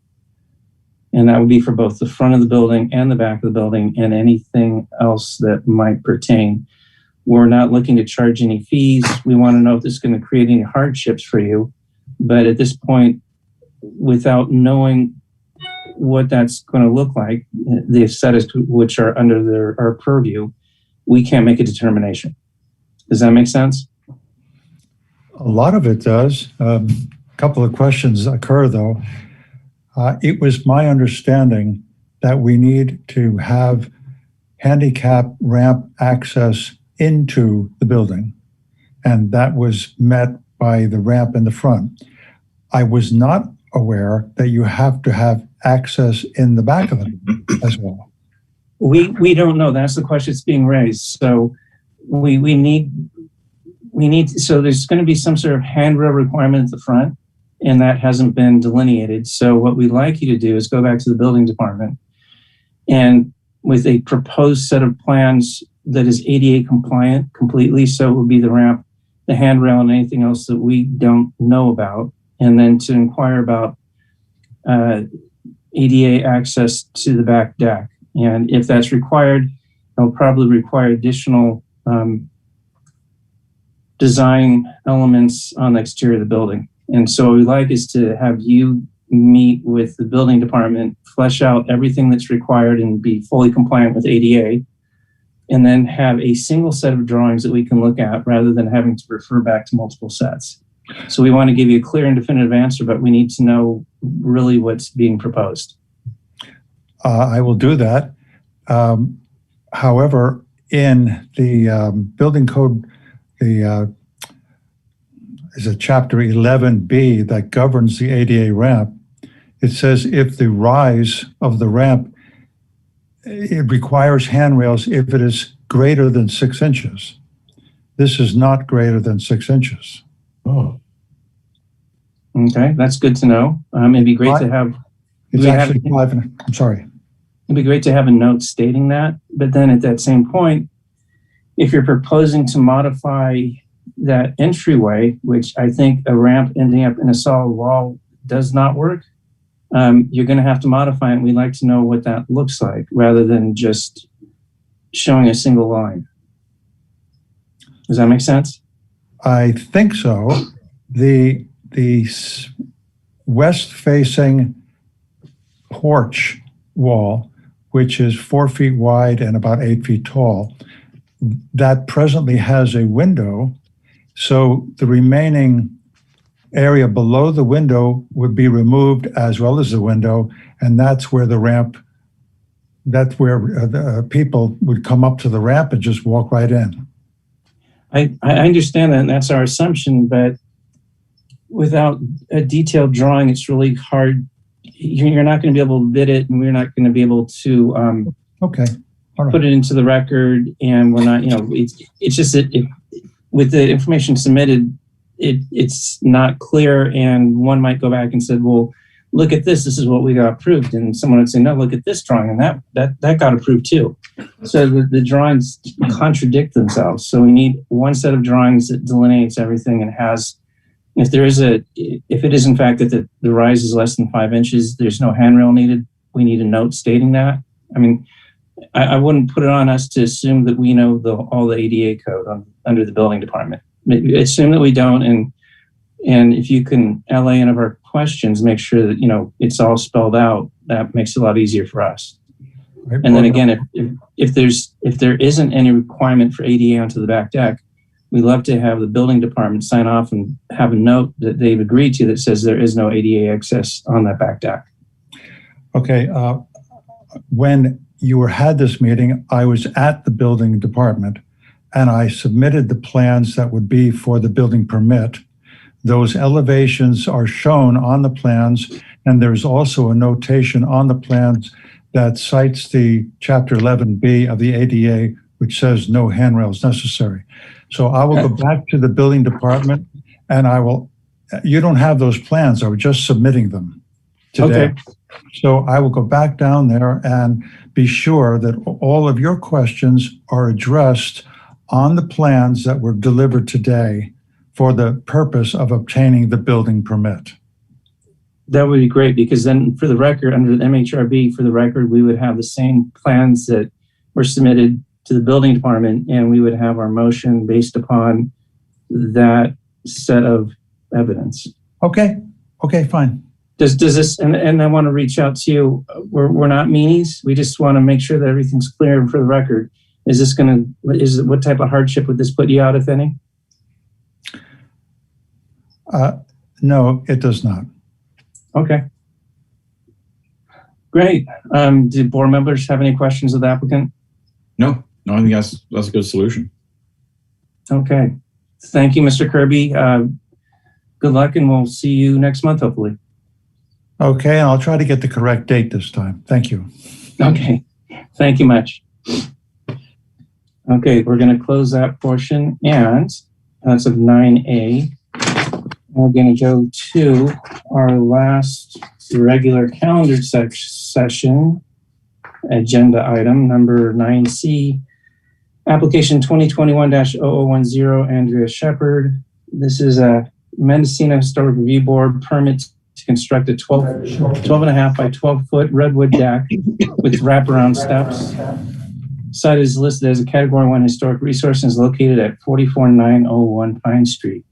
S3: And that would be for both the front of the building and the back of the building and anything else that might pertain. We're not looking to charge any fees. We want to know if this is going to create any hardships for you. But at this point, without knowing what that's going to look like, the aesthetics which are under our purview, we can't make a determination. Does that make sense?
S11: A lot of it does. A couple of questions occur, though. It was my understanding that we need to have handicap ramp access into the building, and that was met by the ramp in the front. I was not aware that you have to have access in the back of it as well.
S3: We don't know. That's the question that's being raised. So we need, so there's going to be some sort of handrail requirement at the front, and that hasn't been delineated. So what we'd like you to do is go back to the building department and with a proposed set of plans that is ADA compliant completely. So it will be the ramp, the handrail, and anything else that we don't know about. And then to inquire about ADA access to the back deck. And if that's required, it'll probably require additional design elements on the exterior of the building. And so what we'd like is to have you meet with the building department, flesh out everything that's required and be fully compliant with ADA, and then have a single set of drawings that we can look at rather than having to refer back to multiple sets. So we want to give you a clear and definitive answer, but we need to know really what's being proposed.
S11: I will do that. However, in the building code, is a chapter 11B that governs the ADA ramp. It says if the rise of the ramp, it requires handrails if it is greater than 6 inches. This is not greater than 6 inches.
S8: Oh,
S3: Okay, that's good to know. It'd be great to have.
S11: It's actually 5. I'm sorry.
S3: It'd be great to have a note stating that, but then at that same point, if you're proposing to modify that entryway, which I think a ramp ending up in a solid wall does not work, you're going to have to modify it. And we'd like to know what that looks like rather than just showing a single line. Does that make sense?
S11: I think so. The west-facing porch wall, which is 4 feet wide and about 8 feet tall, that presently has a window. So the remaining area below the window would be removed as well as the window, and that's where the ramp, that's where the people would come up to the ramp and just walk right in.
S3: I understand that, and that's our assumption, but without a detailed drawing, it's really hard. You're not going to be able to bid it, and we're not going to be able to
S11: Okay. All right.
S3: put it into the record, and we're not, it's just that with the information submitted, it's not clear, and one might go back and say, well, look at this is what we got approved, and someone would say, no, look at this drawing, and that got approved too. So the drawings contradict themselves. So we need one set of drawings that delineates everything and has, if it is in fact that the rise is less than 5 inches, there's no handrail needed, we need a note stating that. I mean, I wouldn't put it on us to assume that we know all the ADA code under the building department. Maybe assume that we don't, and if you can allay any of our questions, make sure that it's all spelled out. That makes it a lot easier for us.
S11: Right.
S3: And then again, if there isn't any requirement for ADA onto the back deck, we love to have the building department sign off and have a note that they've agreed to that says there is no ADA access on that back deck.
S11: Okay. When you had this meeting, I was at the building department, and I submitted the plans that would be for the building permit. Those elevations are shown on the plans, and there's also a notation on the plans that cites the Chapter 11B of the ADA, which says no handrails necessary. So I will go back to the building department, and you don't have those plans, I was just submitting them today. Okay. So I will go back down there and be sure that all of your questions are addressed on the plans that were delivered today for the purpose of obtaining the building permit.
S3: That would be great, because then for the record, under the MHRB, for the record, we would have the same plans that were submitted to the building department, and we would have our motion based upon that set of evidence.
S11: Okay, fine.
S3: Does this, and I want to reach out to you, we're not meanies, we just want to make sure that everything's clear and for the record. What type of hardship would this put you out, if any?
S11: No, it does not.
S3: Okay. Great. Do board members have any questions of the applicant?
S7: No, I think that's a good solution.
S3: Okay. Thank you, Mr. Kirby. Good luck, and we'll see you next month, hopefully.
S11: Okay, and I'll try to get the correct date this time. Thank you.
S3: Okay. Thank you much. Okay, we're going to close that portion, and that's of 9A. We're going to go to our last regular calendar session, agenda item number 9C, application 2021-0010, Andrea Shepard. This is a Mendocino Historic Review Board permit to construct a 12.5 by 12 foot redwood deck with wraparound steps. Site is listed as a Category 1 historic resource and is located at 44901 Pine Street.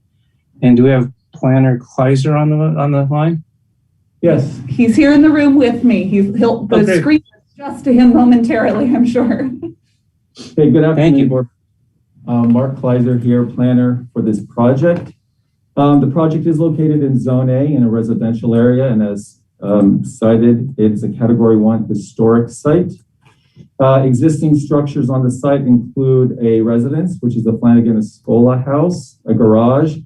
S3: And do we have Planner Kleiser on the line?
S2: Yes. He's here in the room with me. The screen is just to him momentarily, I'm sure.
S12: Okay, good afternoon.
S3: Thank you.
S12: Mark Kleiser here, planner for this project. The project is located in Zone A in a residential area, and as cited, it is a Category 1 historic site. Existing structures on the site include a residence, which is the Flanagan Escola house, a garage,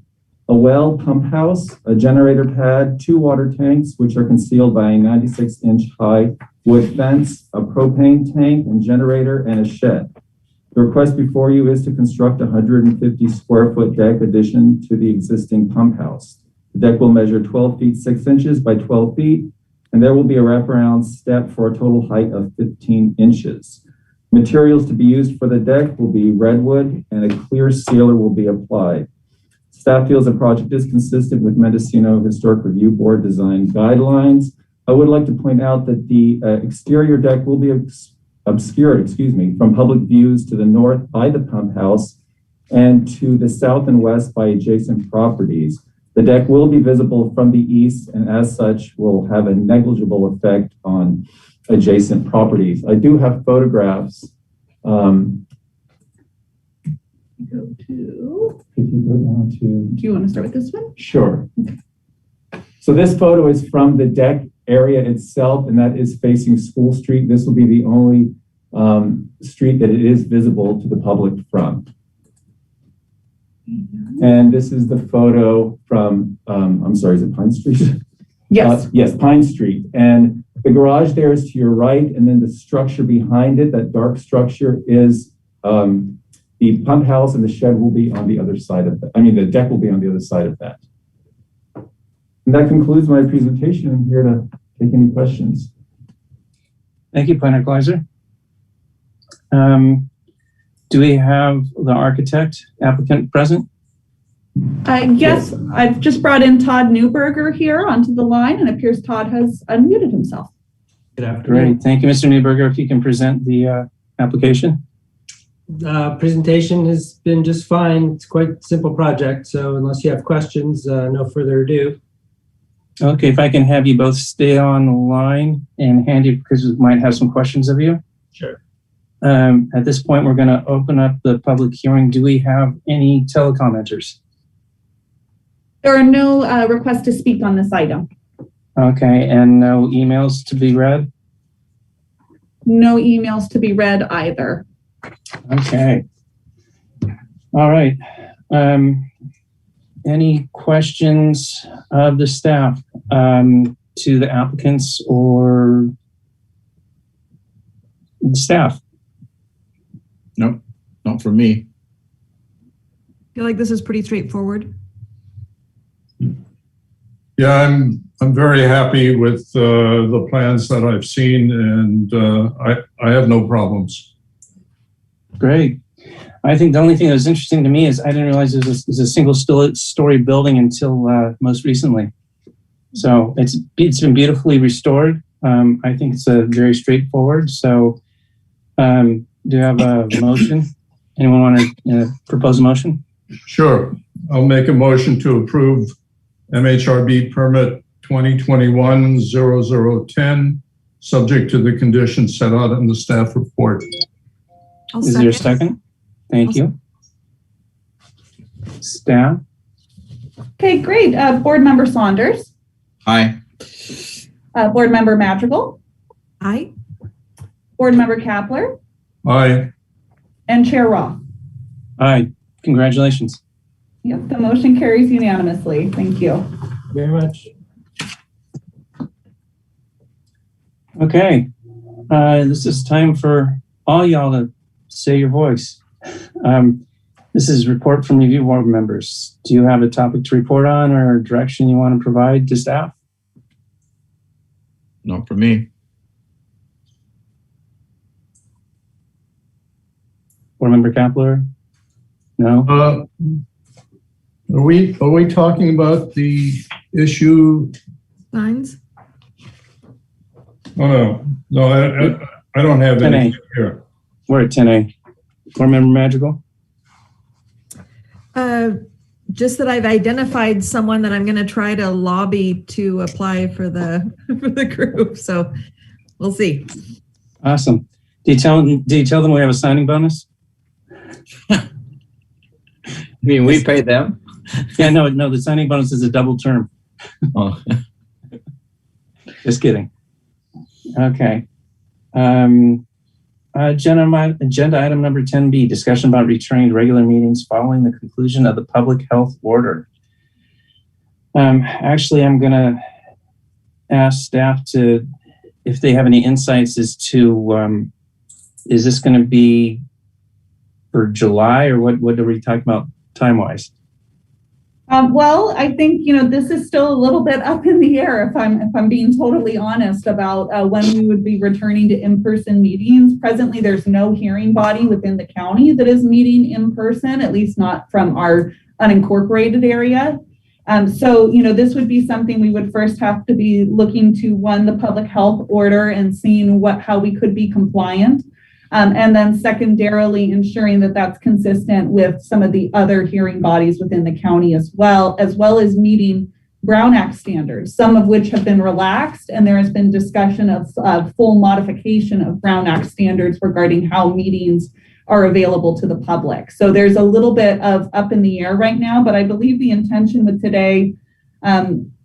S12: a well pump house, a generator pad, 2 water tanks, which are concealed by a 96-inch high wood fence, a propane tank and generator, and a shed. The request before you is to construct a 150 square foot deck addition to the existing pump house. The deck will measure 12 feet 6 inches by 12 feet, and there will be a wraparound step for a total height of 15 inches. Materials to be used for the deck will be redwood, and a clear sealer will be applied. Staff feels the project is consistent with Mendocino Historic Review Board design guidelines. I would like to point out that the exterior deck will be obscured, from public views to the north by the pump house and to the south and west by adjacent properties. The deck will be visible from the east, and as such will have a negligible effect on adjacent properties. I do have photographs. If you go down to...
S2: Do you want to start with this one?
S12: Sure. So this photo is from the deck area itself, and that is facing School Street. This will be the only street that it is visible to the public from. And this is the photo from, I'm sorry, is it Pine Street?
S2: Yes.
S12: Yes, Pine Street. And the garage there is to your right, and then the structure behind it, that dark structure, is the pump house, and the shed will be on the other side of that. I mean, the deck will be on the other side of that. And that concludes my presentation. I'm here to take any questions.
S3: Thank you, Planner Gleiser. Do we have the architect applicant present?
S2: Yes, I've just brought in Todd Newberger here onto the line, and it appears Todd has unmuted himself.
S13: Good afternoon.
S3: Great. Thank you, Mr. Newberger. If you can present the application.
S13: Presentation has been just fine. It's quite a simple project, so unless you have questions, no further ado.
S3: Okay, if I can have you both stay on the line and handy, because we might have some questions of you.
S13: Sure.
S3: At this point, we're going to open up the public hearing. Do we have any telecommenters?
S2: There are no requests to speak on this item.
S3: Okay, and no emails to be read?
S2: No emails to be read either.
S3: Okay. All right. Any questions of the staff to the applicants or the staff?
S7: Nope, not from me.
S6: I feel like this is pretty straightforward.
S8: Yeah, I'm very happy with the plans that I've seen, and I have no problems.
S3: Great. I think the only thing that was interesting to me is I didn't realize it was a single story building until most recently. So it's been beautifully restored. I think it's very straightforward. So do you have a motion? Anyone want to propose a motion?
S8: Sure. I'll make a motion to approve MHRB permit 2021-0010, subject to the conditions set out in the staff report.
S3: Is there a second? Thank you. Staff?
S2: Okay, great. Board Member Saunders.
S7: Aye.
S2: Board Member Madrigal.
S6: Aye.
S2: Board Member Kapler.
S8: Aye.
S2: And Chair Roth.
S3: Aye. Congratulations.
S2: Yep, the motion carries unanimously. Thank you.
S13: Very much.
S3: Okay. This is time for all y'all to say your voice. This is report from review board members. Do you have a topic to report on or direction you want to provide to staff?
S7: Not for me.
S3: Board member Kapler? No?
S8: Are we talking about the issue?
S6: Signs?
S8: Oh, no, I don't have any here.
S3: We're at 10A. Board member Madrigal?
S6: Just that I've identified someone that I'm going to try to lobby to apply for the for the group. So we'll see.
S3: Awesome. Do you tell them we have a signing bonus?
S7: I mean, we pay them.
S3: Yeah, no, the signing bonus is a double term.
S7: Oh.
S3: Just kidding. Okay. Agenda item number 10B, discussion about returning to regular meetings following the conclusion of the public health order. Actually, I'm going to ask staff if they have any insights as to, is this going to be for July, or what are we talking about time-wise?
S2: Well, I think, this is still a little bit up in the air, if I'm being totally honest about when we would be returning to in-person meetings. Presently, there's no hearing body within the county that is meeting in person, at least not from our unincorporated area. So, this would be something we would first have to be looking to, one, the public health order and seeing how we could be compliant. And then secondarily, ensuring that that's consistent with some of the other hearing bodies within the county as well as meeting Brown Act standards, some of which have been relaxed, and there has been discussion of full modification of Brown Act standards regarding how meetings are available to the public. So there's a little bit of up in the air right now, but I believe the intention with today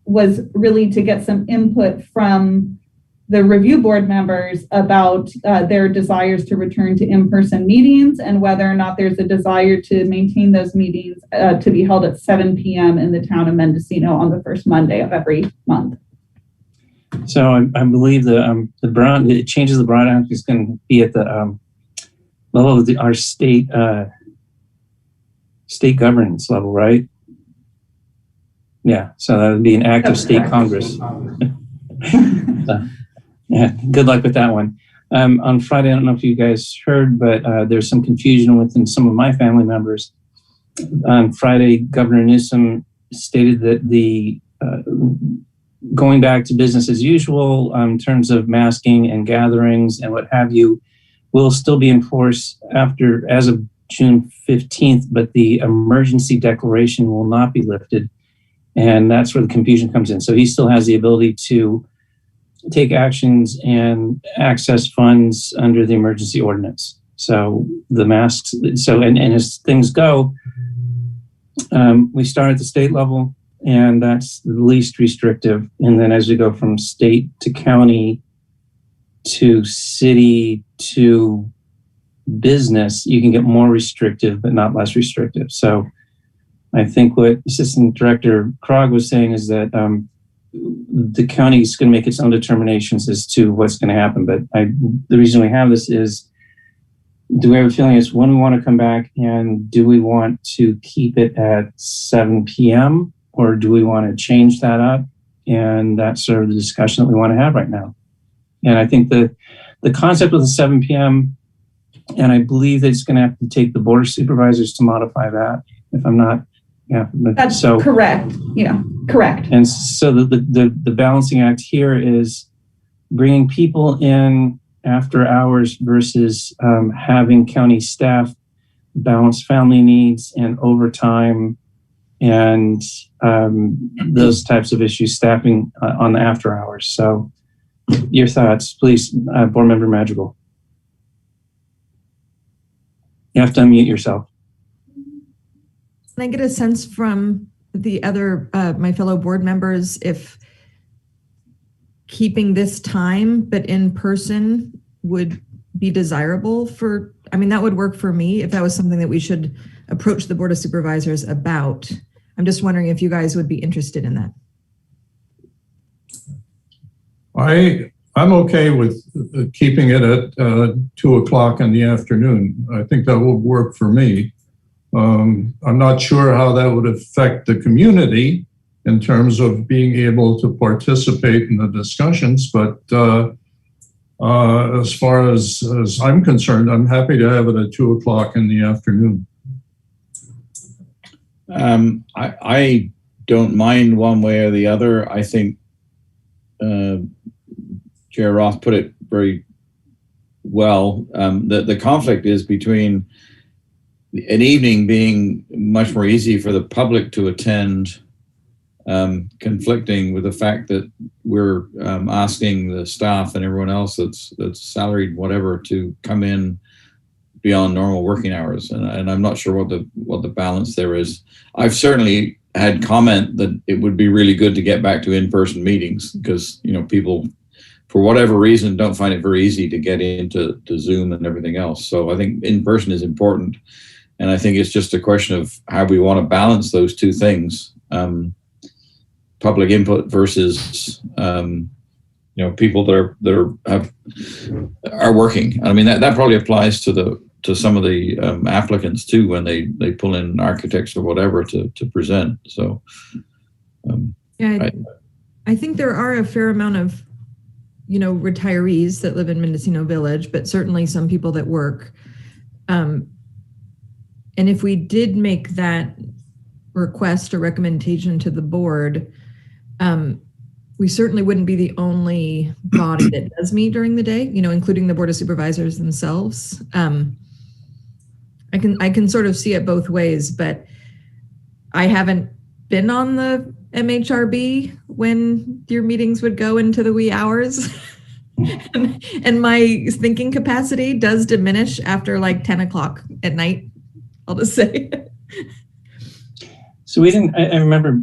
S2: was really to get some input from the review board members about their desires to return to in-person meetings and whether or not there's a desire to maintain those meetings to be held at 7 p.m. in the town of Mendocino on the first Monday of every month.
S3: So I believe it changes the Brown Act is going to be at the level of our state governance level, right? Yeah, so that would be an act of state Congress. Yeah, good luck with that one. On Friday, I don't know if you guys heard, but there's some confusion within some of my family members. On Friday, Governor Newsom stated that the going back to business as usual in terms of masking and gatherings and what have you will still be in force as of June 15th, but the emergency declaration will not be lifted. And that's where the confusion comes in. So he still has the ability to take actions and access funds under the emergency ordinance. So the masks, and as things go, we start at the state level, and that's the least restrictive. And then as we go from state to county to city to business, you can get more restrictive, but not less restrictive. So I think what Assistant Director Krog was saying is that the county is going to make its own determinations as to what's going to happen. But the reason we have this is, do we have a feeling as when we want to come back, and do we want to keep it at 7 p.m. or do we want to change that up? And that's sort of the discussion that we want to have right now. And I think the concept of the 7 p.m., and I believe that it's going to have to take the board of supervisors to modify that, if I'm not. Yeah,
S2: that's correct. Yeah, correct.
S3: And so the balancing act here is bringing people in after hours versus having county staff balance family needs and overtime and those types of issues, staffing on the after hours. So your thoughts, please, Board Member Madrigal. You have to unmute yourself.
S6: Can I get a sense from the other, my fellow board members, if keeping this time but in person would be desirable that would work for me if that was something that we should approach the Board of Supervisors about. I'm just wondering if you guys would be interested in that.
S8: I'm okay with keeping it at 2 o'clock in the afternoon. I think that will work for me. I'm not sure how that would affect the community in terms of being able to participate in the discussions, but as far as I'm concerned, I'm happy to have it at 2 o'clock in the afternoon.
S7: I don't mind one way or the other. I think Chair Roth put it very well. The conflict is between an evening being much more easy for the public to attend, conflicting with the fact that we're asking the staff and everyone else that's salaried, whatever, to come in beyond normal working hours, and I'm not sure what the balance there is. I've certainly had comment that it would be really good to get back to in-person meetings because people, for whatever reason, don't find it very easy to get into Zoom and everything else. So I think in-person is important, and I think it's just a question of how we want to balance those two things: public input versus people that are working. I mean, that probably applies to some of the applicants too when they pull in architects or whatever to present. So
S6: I think there are a fair amount of retirees that live in Mendocino Village, but certainly some people that work. And if we did make that request or recommendation to the board, we certainly wouldn't be the only body that does meet during the day, including the Board of Supervisors themselves. I can sort of see it both ways, but I haven't been on the MHRB when your meetings would go into the wee hours. and my thinking capacity does diminish after like 10 o'clock at night, I'll just say.
S3: So I remember,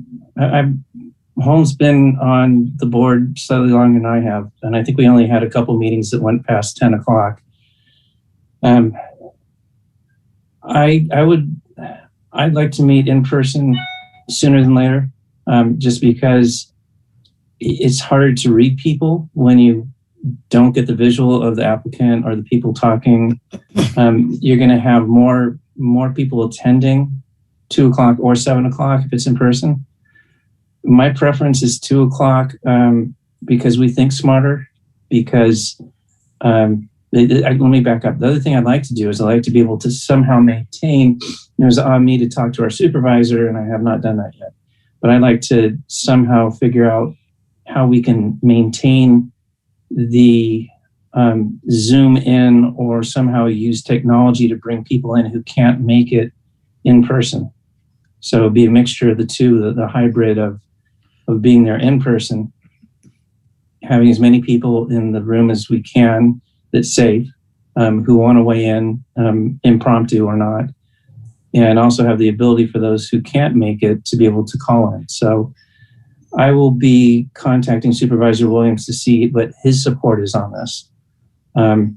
S3: Holmes been on the board slightly longer than I have, and I think we only had a couple meetings that went past 10 o'clock. I'd like to meet in person sooner than later, just because it's harder to read people when you don't get the visual of the applicant or the people talking. You're going to have more people attending 2 o'clock or 7 o'clock if it's in person. My preference is 2 o'clock because we think smarter. Because let me back up. The other thing I'd like to do is I'd like to be able to somehow maintain. It's on me to talk to our supervisor, and I have not done that yet. But I'd like to somehow figure out how we can maintain the Zoom in, or somehow use technology to bring people in who can't make it in person. So it'd be a mixture of the two, the hybrid of being there in person, having as many people in the room as we can that's safe, who want to weigh in impromptu or not, and also have the ability for those who can't make it to be able to call in. So I will be contacting Supervisor Williams to see what his support is on this. Go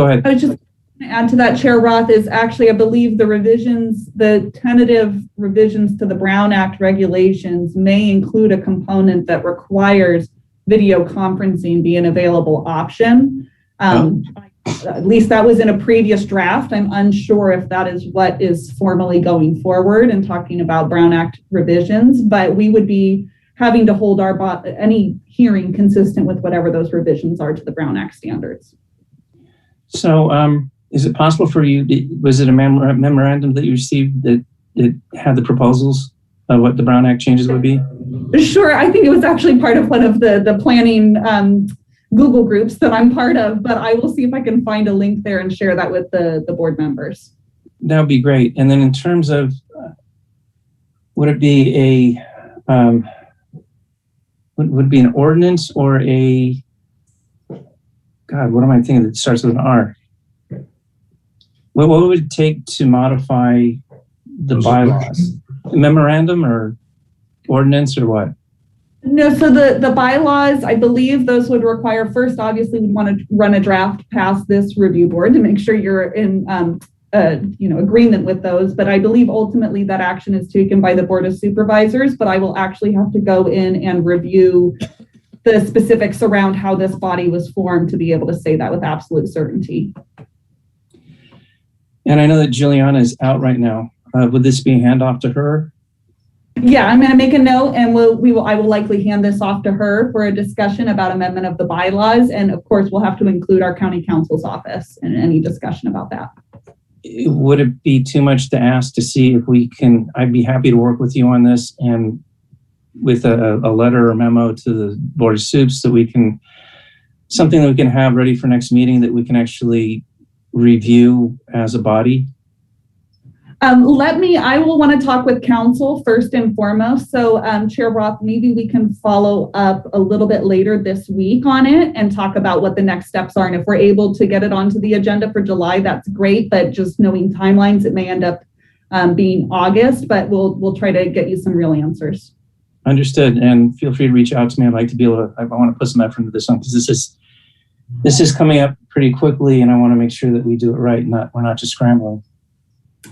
S3: ahead.
S2: I was just going to add to that, Chair Roth, is actually, I believe the tentative revisions to the Brown Act regulations may include a component that requires video conferencing be an available option. At least that was in a previous draft. I'm unsure if that is what is formally going forward and talking about Brown Act revisions, but we would be having to hold any hearing consistent with whatever those revisions are to the Brown Act standards.
S3: So is it possible for you, was it a memorandum that you received that had the proposals of what the Brown Act changes would be?
S2: Sure, I think it was actually part of one of the planning Google groups that I'm part of, but I will see if I can find a link there and share that with the board members.
S3: That would be great. And then in terms of, would it be would it be an ordinance or a, God, what am I thinking that starts with an R? What would it take to modify the bylaws? A memorandum or ordinance or what?
S2: No, so the bylaws, I believe those would require, first, obviously, we'd want to run a draft past this review board to make sure you're in agreement with those. But I believe ultimately that action is taken by the Board of Supervisors, but I will actually have to go in and review the specifics around how this body was formed to be able to say that with absolute certainty.
S3: And I know that Juliana is out right now. Would this be a handoff to her?
S2: Yeah, I'm going to make a note, and I will likely hand this off to her for a discussion about amendment of the bylaws. And of course, we'll have to include our county counsel's office in any discussion about that.
S3: Would it be too much to ask to see if we can? I'd be happy to work with you on this, and with a letter or memo to the Board of Soups that we can, something that we can have ready for next meeting that we can actually review as a body.
S2: I will want to talk with council first and foremost. So Chair Roth, maybe we can follow up a little bit later this week on it and talk about what the next steps are. And if we're able to get it onto the agenda for July, that's great. But just knowing timelines, it may end up being August, but we'll try to get you some real answers.
S3: Understood. And feel free to reach out to me. I'd like to be able to, I want to put some effort into this one because this is coming up pretty quickly and I want to make sure that we do it right and we're not just scrambling.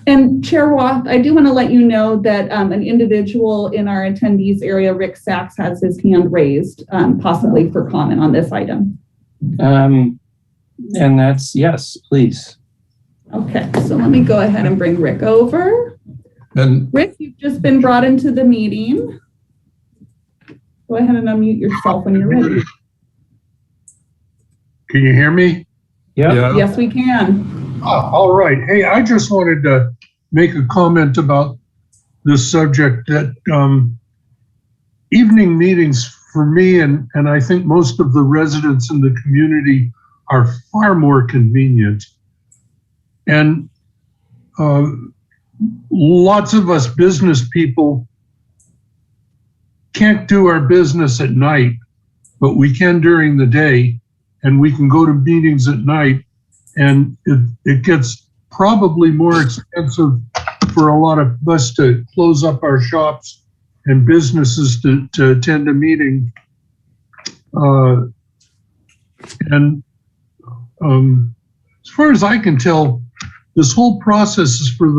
S2: And Chair Roth, I do want to let you know that an individual in our attendees area, Rick Sachs, has his hand raised, possibly for comment on this item.
S3: And that's, yes, please.
S2: Okay, so let me go ahead and bring Rick over.
S8: And
S2: Rick, you've just been brought into the meeting. Go ahead and unmute yourself when you're ready.
S14: Can you hear me?
S3: Yeah.
S2: Yes, we can.
S14: All right. Hey, I just wanted to make a comment about this subject that evening meetings for me and I think most of the residents in the community are far more convenient. And lots of us business people can't do our business at night, but we can during the day, and we can go to meetings at night. And it gets probably more expensive for a lot of us to close up our shops and businesses to attend a meeting. As far as I can tell, this whole process is for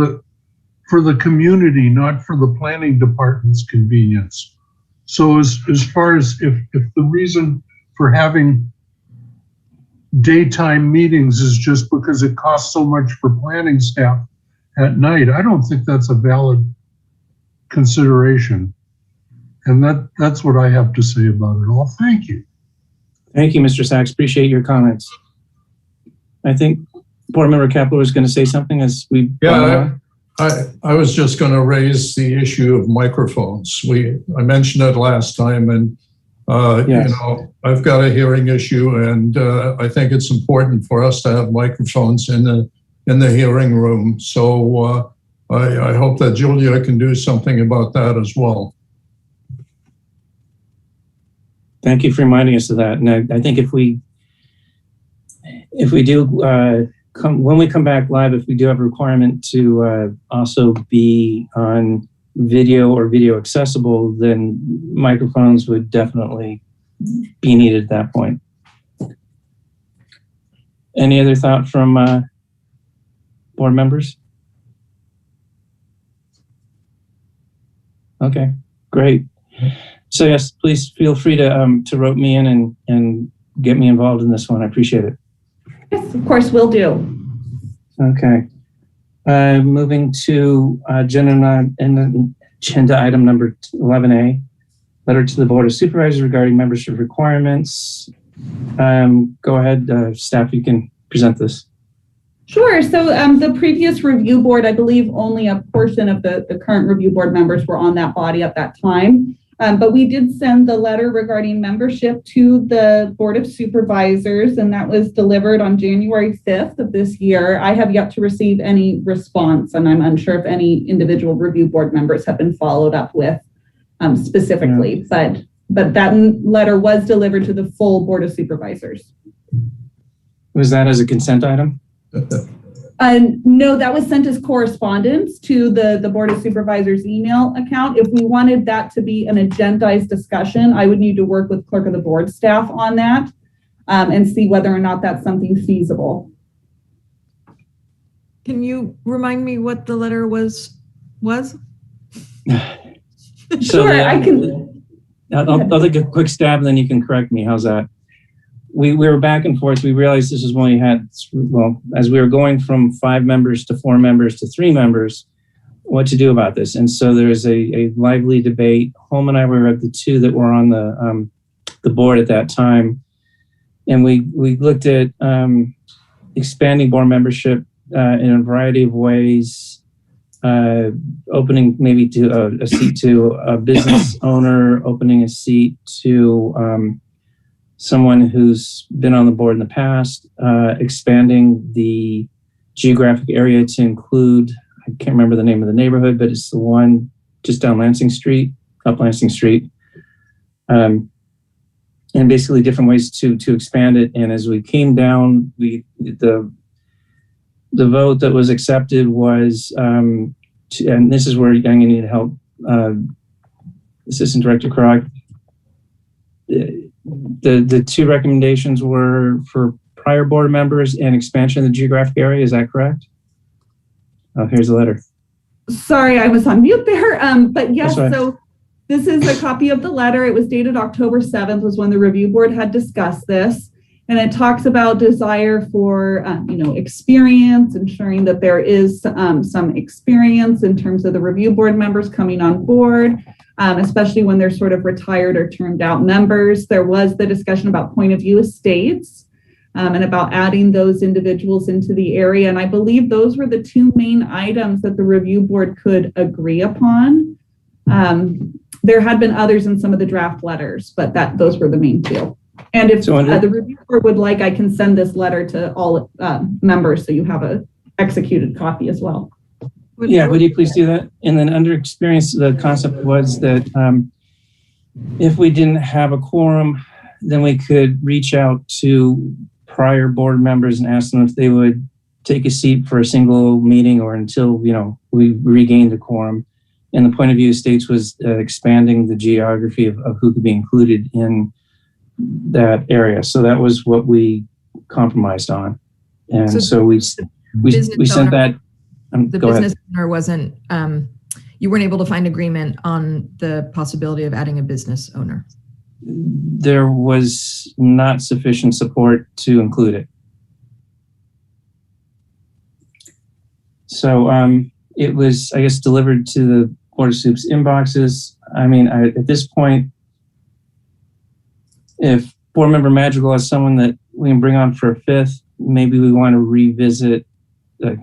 S14: the community, not for the planning department's convenience. So as far as if the reason for having daytime meetings is just because it costs so much for planning staff at night, I don't think that's a valid consideration. And that's what I have to say about it all. Thank you.
S3: Thank you, Mr. Sachs. Appreciate your comments. I think Board Member Kapler was going to say something as we...
S8: Yeah, I was just going to raise the issue of microphones. I mentioned it last time, and yes. You know, I've got a hearing issue, and I think it's important for us to have microphones in the hearing room. So I hope that Julia can do something about that as well.
S3: Thank you for reminding us of that. And I think if we do when we come back live, if we do have a requirement to also be on video or video accessible, then microphones would definitely be needed at that point. Any other thought from board members? Okay, great. So yes, please feel free to rope me in and get me involved in this one. I appreciate it.
S2: Yes, of course, will do.
S3: Okay. Moving to agenda item number 11A, letter to the Board of Supervisors regarding membership requirements. Go ahead, staff, you can present this.
S2: Sure. So the previous review board, I believe only a portion of the current review board members were on that body at that time. But we did send the letter regarding membership to the Board of Supervisors, and that was delivered on January 5th of this year. I have yet to receive any response, and I'm unsure if any individual review board members have been followed up with specifically, but that letter was delivered to the full Board of Supervisors.
S3: Was that as a consent item?
S2: No, that was sent as correspondence to the Board of Supervisors email account. If we wanted that to be an agendized discussion, I would need to work with clerk of the board staff on that and see whether or not that's something feasible.
S6: Can you remind me what the letter was?
S2: Sure, I can.
S3: I'll take a quick stab and then you can correct me. How's that? We were back and forth. We realized this is when we had, well, as we were going from 5 members to 4 members to 3 members, what to do about this. And so there's a lively debate. Holm and I were at the 2 that were on the board at that time. And we looked at expanding board membership in a variety of ways, opening maybe to a seat to a business owner, opening a seat to someone who's been on the board in the past, expanding the geographic area to include, I can't remember the name of the neighborhood, but it's the one just down Lansing Street, up Lansing Street. And basically different ways to expand it. And as we came down, the vote that was accepted was, and this is where I'm going to need help, Assistant Director Krog. The two recommendations were for prior board members and expansion of the geographic area. Is that correct? Oh, here's the letter.
S2: Sorry, I was on mute there. But yes,
S3: That's right.
S2: So this is a copy of the letter. It was dated October 7th was when the review board had discussed this. And it talks about desire for, experience, ensuring that there is some experience in terms of the review board members coming on board, especially when they're sort of retired or termed out members. There was the discussion about point of view estates and about adding those individuals into the area. And I believe those were the two main items that the review board could agree upon. There had been others in some of the draft letters, but those were the main two. And if the review board would like, I can send this letter to all members so you have a executed copy as well.
S3: Yeah, would you please do that? And then under experience, the concept was that if we didn't have a quorum, then we could reach out to prior board members and ask them if they would take a seat for a single meeting or until, we regained the quorum. And the point of view states was expanding the geography of who could be included in that area. So that was what we compromised on. And so we sent that.
S6: The business owner wasn't, you weren't able to find agreement on the possibility of adding a business owner.
S3: There was not sufficient support to include it. So it was, I guess, delivered to the Board of Soups inboxes. I mean, at this point, if Board Member Madrigal has someone that we can bring on for a fifth, maybe we want to revisit,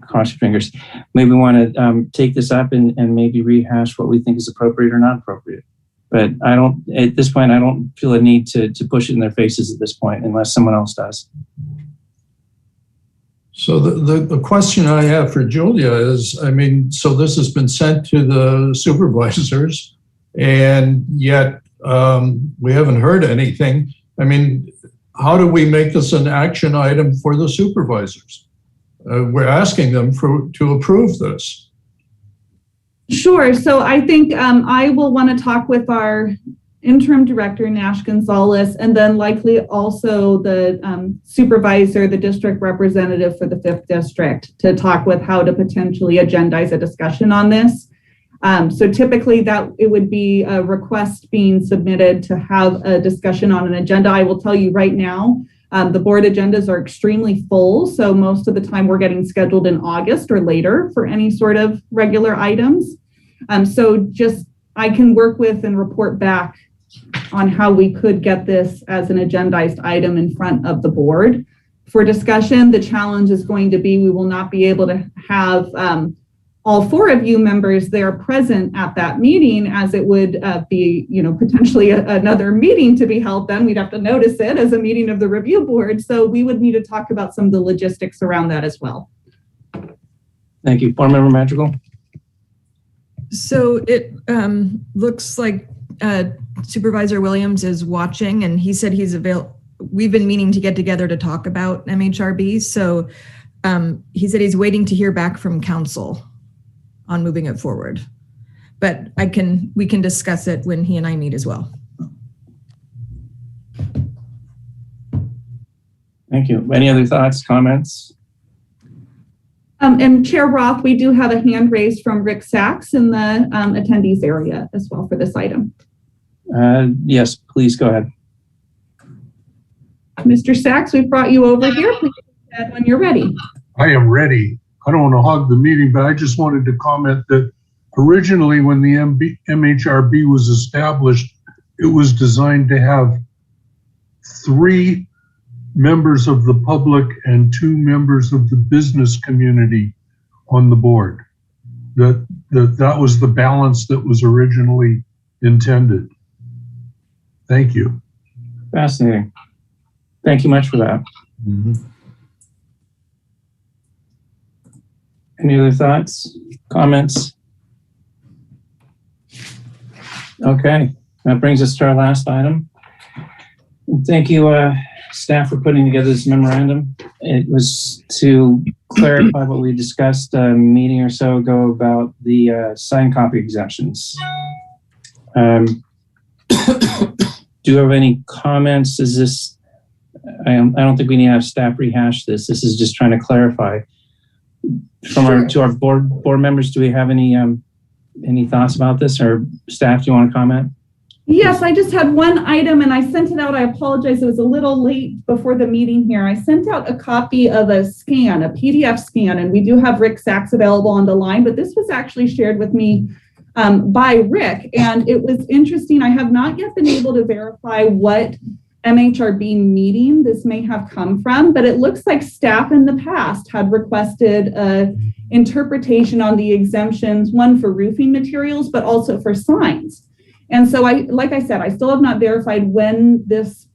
S3: cross your fingers, maybe we want to take this up and maybe rehash what we think is appropriate or not appropriate. But at this point, I don't feel a need to push it in their faces at this point, unless someone else does.
S8: So the question I have for Julia is, so this has been sent to the supervisors and yet we haven't heard anything. How do we make this an action item for the supervisors? We're asking them to approve this.
S2: Sure. So I think I will want to talk with our interim director, Nash Gonzalez, and then likely also the supervisor, the district representative for the 5th district, to talk with how to potentially agendize a discussion on this. So typically that it would be a request being submitted to have a discussion on an agenda. I will tell you right now, the board agendas are extremely full. So most of the time we're getting scheduled in August or later for any sort of regular items. So just, I can work with and report back on how we could get this as an agendized item in front of the board for discussion. The challenge is going to be, we will not be able to have all 4 of you members there present at that meeting, as it would be, potentially another meeting to be held. Then we'd have to notice it as a meeting of the review board. So we would need to talk about some of the logistics around that as well.
S3: Thank you. Board Member Madrigal.
S6: So it looks like Supervisor Williams is watching, and he said he's available. We've been meaning to get together to talk about MHRB. So he said he's waiting to hear back from council on moving it forward, but we can discuss it when he and I meet as well.
S3: Thank you. Any other thoughts, comments?
S2: And Chair Roth, we do have a hand raised from Rick Sachs in the attendees area as well for this item.
S3: Yes, please go ahead.
S2: Mr. Sachs, we've brought you over here. Please go ahead when you're ready.
S14: I am ready. I don't want to hog the meeting, but I just wanted to comment that originally when the MHRB was established, it was designed to have 3 members of the public and 2 members of the business community on the board. That was the balance that was originally intended. Thank you.
S3: Fascinating. Thank you much for that.
S11: Mm-hmm.
S3: Any other thoughts, comments? Okay, that brings us to our last item. Thank you, staff, for putting together this memorandum. It was to clarify what we discussed a meeting or so ago about the signed copy exemptions. Do you have any comments? Is this, I don't think we need to have staff rehash this. This is just trying to clarify. From to our board members, do we have any thoughts about this, or staff, do you want to comment?
S2: Yes, I just had one item and I sent it out. I apologize. It was a little late before the meeting here. I sent out a copy of a scan, a PDF scan, and we do have Rick Sachs available on the line, but this was actually shared with me by Rick, and it was interesting. I have not yet been able to verify what MHRB meeting this may have come from, but it looks like staff in the past had requested an interpretation on the exemptions, one for roofing materials, but also for signs. And so like I said, I still have not verified when this,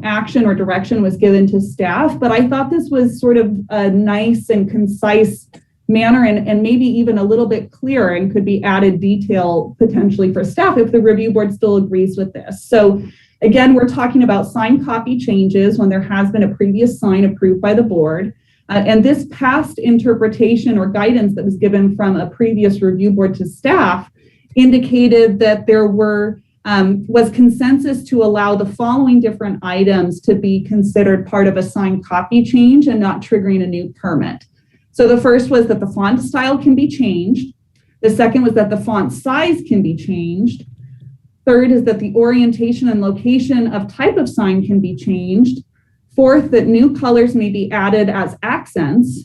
S2: action or direction was given to staff, but I thought this was sort of a nice and concise manner and maybe even a little bit clearer and could be added detail potentially for staff if the review board still agrees with this. So again, we're talking about signed copy changes when there has been a previous sign approved by the board. And this past interpretation or guidance that was given from a previous review board to staff indicated that there was consensus to allow the following different items to be considered part of a signed copy change and not triggering a new permit. So the first was that the font style can be changed. The second was that the font size can be changed. Third is that the orientation and location of type of sign can be changed. Fourth, that new colors may be added as accents.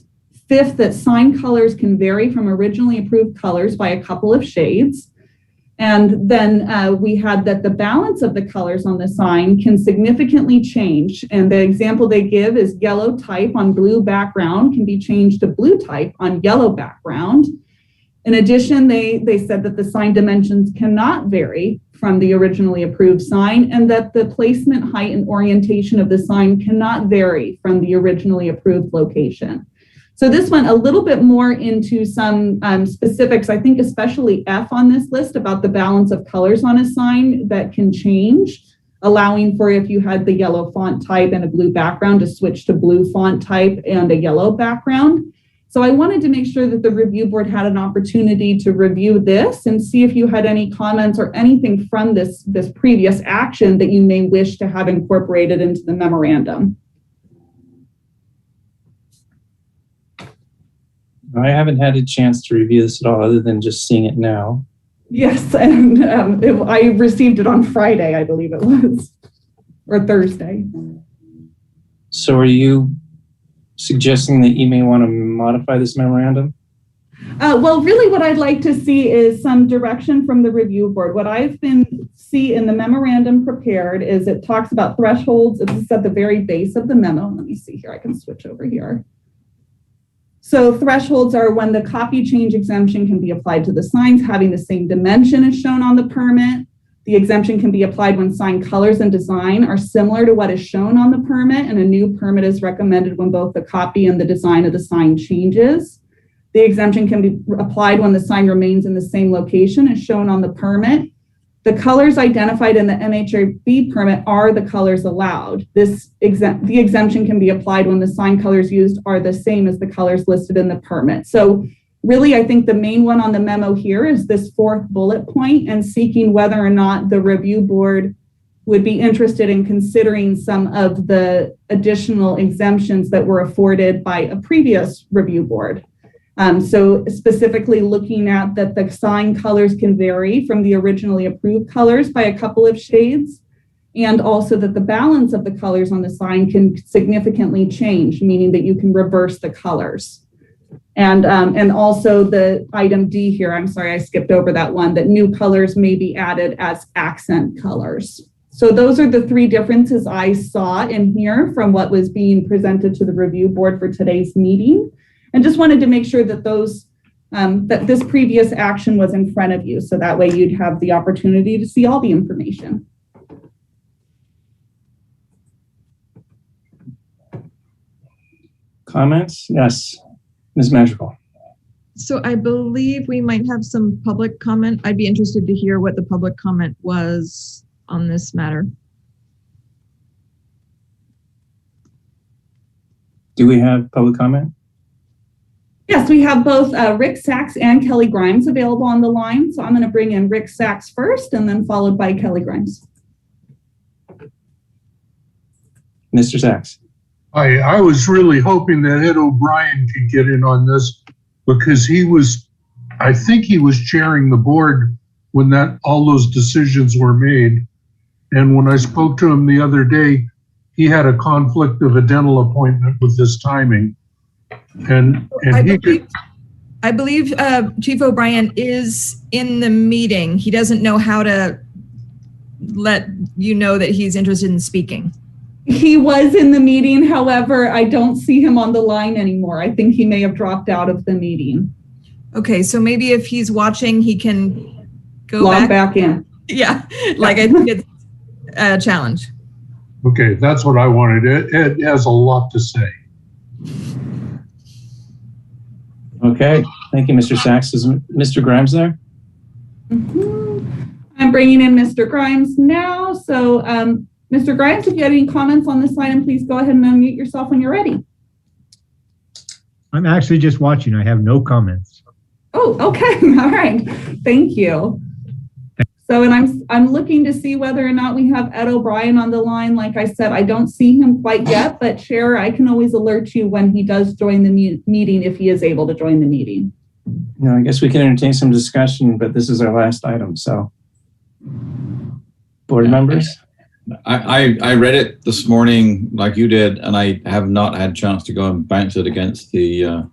S2: Fifth, that sign colors can vary from originally approved colors by a couple of shades. And then we had that the balance of the colors on the sign can significantly change. And the example they give is yellow type on blue background can be changed to blue type on yellow background. In addition, they said that the sign dimensions cannot vary from the originally approved sign, and that the placement, height, and orientation of the sign cannot vary from the originally approved location. So this went a little bit more into some specifics, I think especially F on this list, about the balance of colors on a sign that can change, allowing for if you had the yellow font type and a blue background to switch to blue font type and a yellow background. So I wanted to make sure that the review board had an opportunity to review this and see if you had any comments or anything from this previous action that you may wish to have incorporated into the memorandum.
S3: I haven't had a chance to review this at all other than just seeing it now.
S2: Yes, and I received it on Friday, I believe it was, or Thursday.
S3: So are you suggesting that you may want to modify this memorandum?
S2: Well, really what I'd like to see is some direction from the review board. What I've been see in the memorandum prepared is it talks about thresholds. It's at the very base of the memo. Let me see here. I can switch over here. So thresholds are when the copy change exemption can be applied to the signs having the same dimension as shown on the permit. The exemption can be applied when sign colors and design are similar to what is shown on the permit, and a new permit is recommended when both the copy and the design of the sign changes. The exemption can be applied when the sign remains in the same location as shown on the permit. The colors identified in the MHRB permit are the colors allowed. The exemption can be applied when the sign colors used are the same as the colors listed in the permit. So really, I think the main one on the memo here is this fourth bullet point and seeking whether or not the review board would be interested in considering some of the additional exemptions that were afforded by a previous review board. So specifically looking at that the sign colors can vary from the originally approved colors by a couple of shades, and also that the balance of the colors on the sign can significantly change, meaning that you can reverse the colors. And also the item D here, I'm sorry, I skipped over that one, that new colors may be added as accent colors. So those are the three differences I saw in here from what was being presented to the review board for today's meeting. And just wanted to make sure that that this previous action was in front of you, so that way you'd have the opportunity to see all the information.
S3: Comments? Yes, Ms. Madrigal.
S6: So I believe we might have some public comment. I'd be interested to hear what the public comment was on this matter.
S3: Do we have public comment?
S2: Yes, we have both Rick Sachs and Kelly Grimes available on the line. So I'm going to bring in Rick Sachs first and then followed by Kelly Grimes.
S3: Mr. Sachs.
S14: I was really hoping that Ed O'Brien could get in on this because I think he was chairing the board when all those decisions were made. And when I spoke to him the other day, he had a conflict of a dental appointment with this timing. And
S6: I believe Chief O'Brien is in the meeting. He doesn't know how to let you know that he's interested in speaking.
S2: He was in the meeting. However, I don't see him on the line anymore. I think he may have dropped out of the meeting.
S6: Okay, so maybe if he's watching, he can go
S2: log back in.
S6: Yeah, like I think it's a challenge.
S14: Okay, that's what I wanted. Ed has a lot to say.
S3: Okay, thank you, Mr. Sachs. Is Mr. Grimes there?
S2: I'm bringing in Mr. Grimes now. So, Mr. Grimes, if you had any comments on this item, please go ahead and unmute yourself when you're ready.
S4: I'm actually just watching. I have no comments.
S2: Oh, okay. All right. Thank you. So, and I'm looking to see whether or not we have Ed O'Brien on the line. Like I said, I don't see him quite yet, but Chair, I can always alert you when he does join the meeting if he is able to join the meeting.
S3: No, I guess we can entertain some discussion, but this is our last item. So, board members.
S7: I read it this morning like you did, and I have not had a chance to go and bounce it against the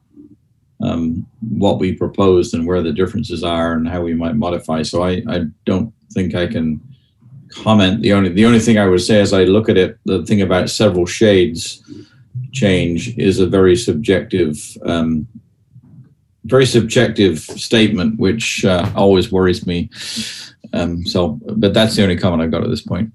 S7: what we proposed and where the differences are and how we might modify. So I don't think I can comment. The only thing I would say as I look at it, the thing about several shades change is a very subjective statement, which always worries me. But that's the only comment I've got at this point.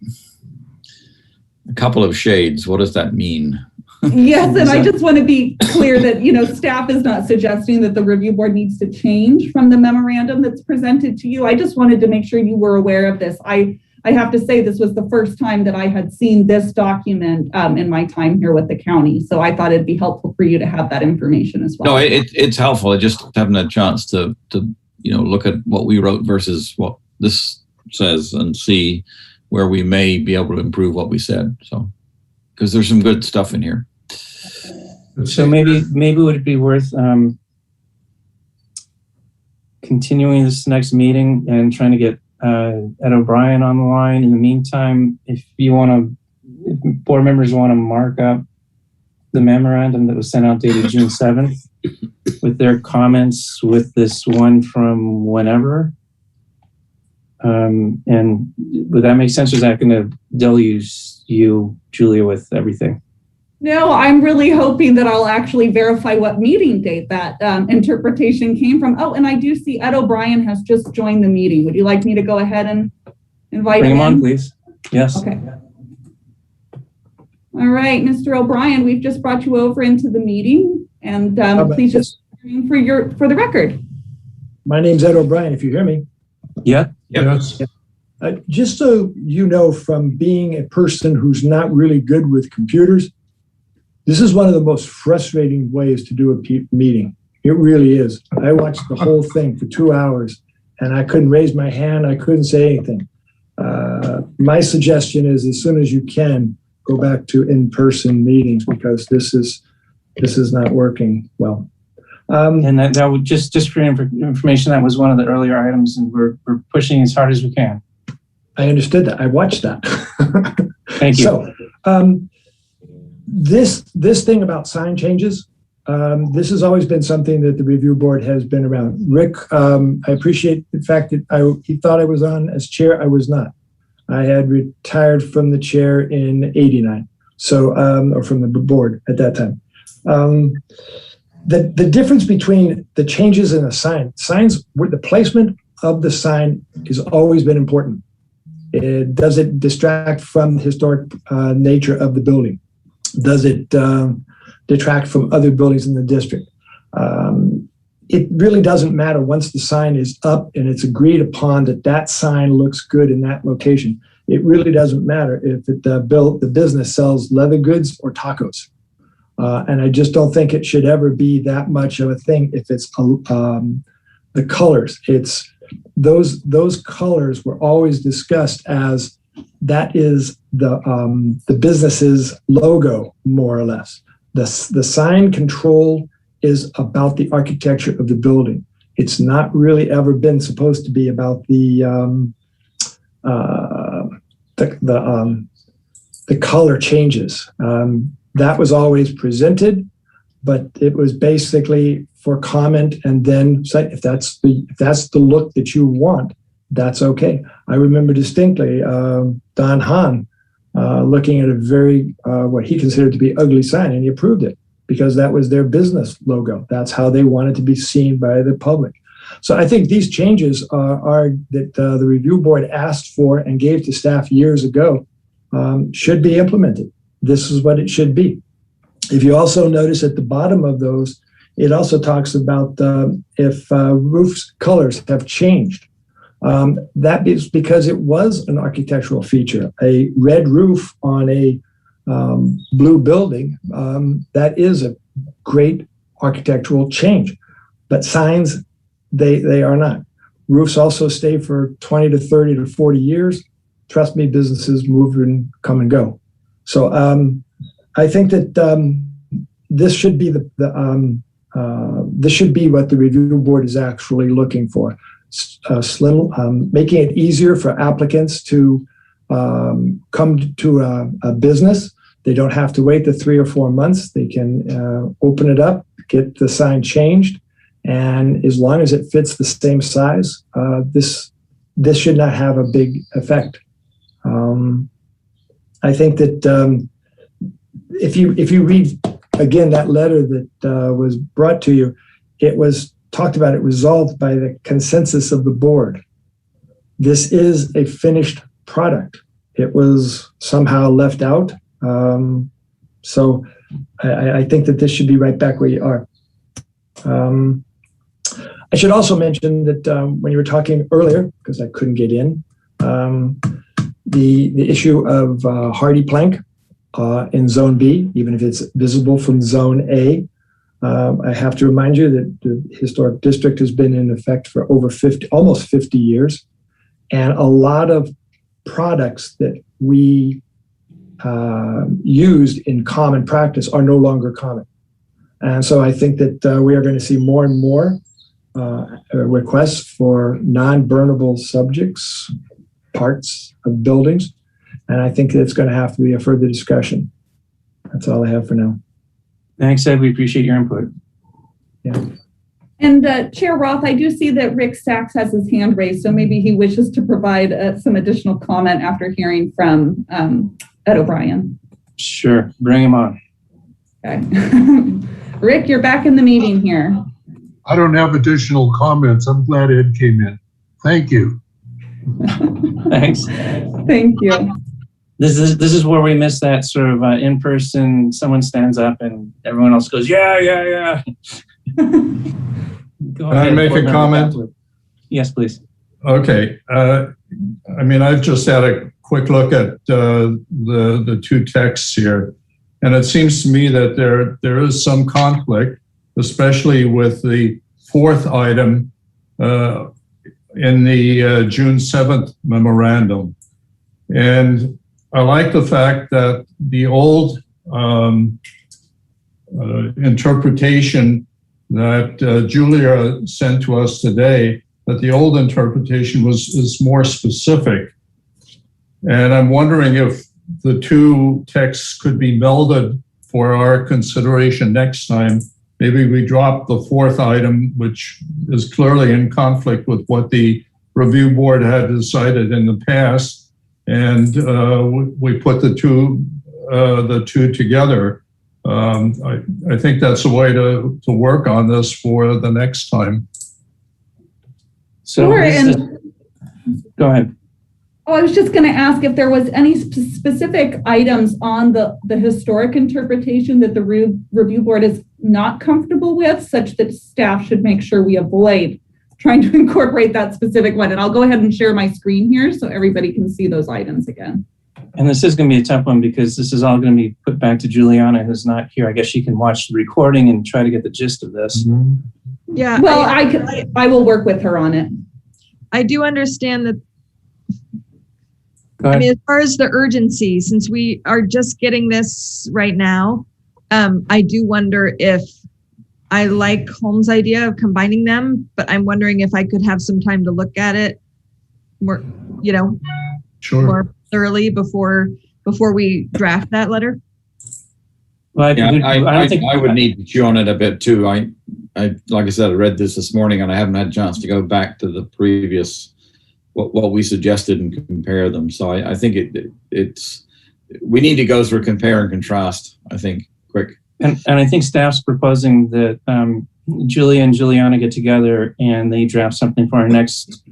S7: A couple of shades, what does that mean?
S2: Yes, and I just want to be clear that, staff is not suggesting that the review board needs to change from the memorandum that's presented to you. I just wanted to make sure you were aware of this. I have to say this was the first time that I had seen this document in my time here with the county. So I thought it'd be helpful for you to have that information as well.
S7: No, it's helpful. I just haven't had a chance to look at what we wrote versus what this says and see where we may be able to improve what we said. So, because there's some good stuff in here.
S3: So maybe would it be worth continuing this next meeting and trying to get Ed O'Brien on the line. In the meantime, if board members want to mark up the memorandum that was sent out dated June 7th with their comments with this one from whenever. And would that make sense? Or is that going to deluge you, Julia, with everything?
S2: No, I'm really hoping that I'll actually verify what meeting date that interpretation came from. Oh, and I do see Ed O'Brien has just joined the meeting. Would you like me to go ahead and invite him in?
S3: Bring him on, please. Yes.
S2: Okay. All right, Mr. O'Brien, we've just brought you over into the meeting, and please just for the record.
S15: My name's Ed O'Brien, if you hear me.
S3: Yeah.
S14: Yes.
S15: Just so you know, from being a person who's not really good with computers, this is one of the most frustrating ways to do a meeting. It really is. I watched the whole thing for 2 hours and I couldn't raise my hand. I couldn't say anything. My suggestion is, as soon as you can, go back to in-person meetings, because this is not working well.
S3: And that would just for information, that was one of the earlier items, and we're pushing as hard as we can.
S15: I understood that. I watched that.
S3: Thank you.
S15: So, this thing about sign changes, this has always been something that the review board has been around. Rick, I appreciate the fact that he thought I was on as chair. I was not. I had retired from the chair in '89, so or from the board at that time. The difference between the changes in a signs, the placement of the sign has always been important. Does it distract from the historic nature of the building? Does it detract from other buildings in the district? it really doesn't matter once the sign is up and it's agreed upon that that sign looks good in that location. It really doesn't matter if the business sells leather goods or tacos. And I just don't think it should ever be that much of a thing if it's the colors. It's those colors were always discussed as that is the business's logo, more or less. The sign control is about the architecture of the building. It's not really ever been supposed to be about the color changes. That was always presented, but it was basically for comment, and then if that's the look that you want, that's okay. I remember distinctly Don Hahn looking at a very what he considered to be ugly sign, and he approved it because that was their business logo. That's how they wanted to be seen by the public. So I think these changes are that the review board asked for and gave to staff years ago should be implemented. This is what it should be. If you also notice at the bottom of those, it also talks about if roofs colors have changed. That is because it was an architectural feature. A red roof on a blue building, that is a great architectural change. But signs, they are not. Roofs also stay for 20 to 30 to 40 years. Trust me, businesses move and come and go. So I think that this should be this should be what the review board is actually looking for. Making it easier for applicants to come to a business. They don't have to wait the 3 or 4 months. They can open it up, get the sign changed, and as long as it fits the same size, this should not have a big effect. I think that if you read again that letter that was brought to you, it was talked about, it resolved by the consensus of the board. This is a finished product. It was somehow left out. So I think that this should be right back where you are. I should also mention that when you were talking earlier, because I couldn't get in, the issue of hardy plank in Zone B, even if it's visible from Zone A, I have to remind you that the historic district has been in effect for over almost 50 years. And a lot of products that we used in common practice are no longer common. And so I think that we are going to see more and more requests for non-burnable subjects, parts of buildings. And I think it's going to have to be a further discussion. That's all I have for now.
S3: Thanks, Ed. We appreciate your input.
S15: Yeah.
S2: And Chair Roth, I do see that Rick Sachs has his hand raised, so maybe he wishes to provide some additional comment after hearing from Ed O'Brien.
S3: Sure, bring him on.
S2: Okay. Rick, you're back in the meeting here.
S14: I don't have additional comments. I'm glad Ed came in. Thank you.
S3: Thanks.
S2: Thank you.
S3: This is where we miss that sort of in-person, someone stands up and everyone else goes, yeah.
S8: Can I make a comment?
S3: Yes, please.
S8: Okay. I mean, I've just had a quick look at the two texts here, and it seems to me that there is some conflict, especially with the fourth item in the June 7th memorandum. And I like the fact that the old interpretation that Julia sent to us today, that the old interpretation is more specific. And I'm wondering if the two texts could be melded for our consideration next time. Maybe we drop the fourth item, which is clearly in conflict with what the review board had decided in the past, and we put the two together. I think that's a way to work on this for the next time.
S3: So, go ahead.
S2: Oh, I was just going to ask if there was any specific items on the historic interpretation that the review board is not comfortable with, such that staff should make sure we avoid trying to incorporate that specific one. And I'll go ahead and share my screen here so everybody can see those items again.
S3: And this is going to be a tough one because this is all going to be put back to Juliana, who's not here. I guess she can watch the recording and try to get the gist of this.
S6: Yeah.
S2: Well, I will work with her on it.
S6: I do understand that.
S3: Go ahead.
S6: I mean, as far as the urgency, since we are just getting this right now, I do wonder if I like Holmes' idea of combining them, but I'm wondering if I could have some time to look at it more, more thoroughly before we draft that letter.
S3: Well,
S7: I think I would need to chew on it a bit too. I like I said, I read this morning and I haven't had a chance to go back to the previous what we suggested and compare them. So I think it's we need to go through compare and contrast. I think quick.
S3: And I think staff's proposing that Julia and Juliana get together and they draft something for our next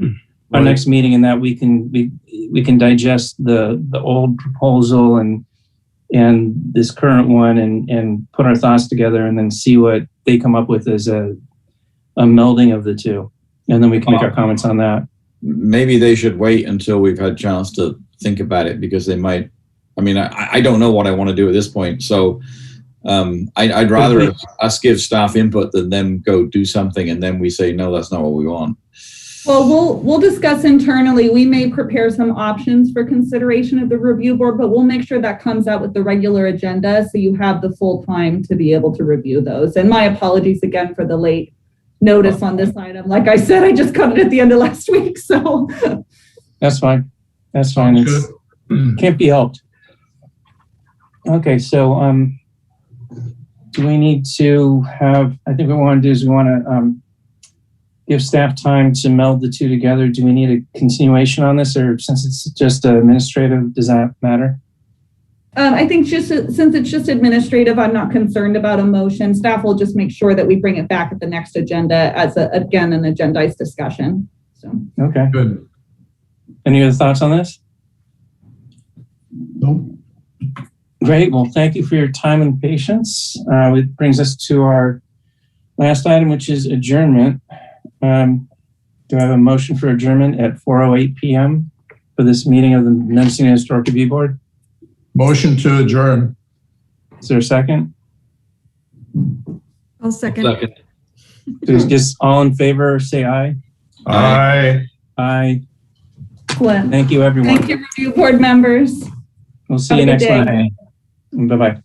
S3: meeting, and that we can digest the old proposal and this current one and put our thoughts together and then see what they come up with as a melding of the two, and then we can make our comments on that.
S7: Maybe they should wait until we've had a chance to think about it, because they might. I mean, I don't know what I want to do at this point, so. I'd rather us give staff input than them go do something and then we say, no, that's not what we want.
S2: Well, we'll discuss internally. We may prepare some options for consideration of the review board, but we'll make sure that comes out with the regular agenda so you have the full time to be able to review those. And my apologies again for the late notice on this item. Like I said, I just cut it at the end of last week, so.
S3: That's fine. That's fine. It can't be helped. Okay, so do we need to have, I think what we want to do is we want to give staff time to meld the two together. Do we need a continuation on this, or since it's just administrative, does that matter?
S2: I think since it's just administrative, I'm not concerned about a motion. Staff will just make sure that we bring it back at the next agenda as again, an agendized discussion. So.
S3: Okay.
S8: Good.
S3: Any other thoughts on this?
S14: No.
S3: Great. Well, thank you for your time and patience. It brings us to our last item, which is adjournment. Do I have a motion for adjournment at 4:08 p.m. for this meeting of the Mendocino Historic Review Board?
S8: Motion to adjourn.
S3: Is there a second?
S6: I'll second.
S3: Please just all in favor, say aye.
S8: Aye.
S3: Aye.
S2: Excellent.
S3: Thank you, everyone.
S2: Thank you, review board members.
S3: We'll see
S2: Have
S3: you
S2: a
S3: next
S2: good day.
S3: Monday. Bye-bye.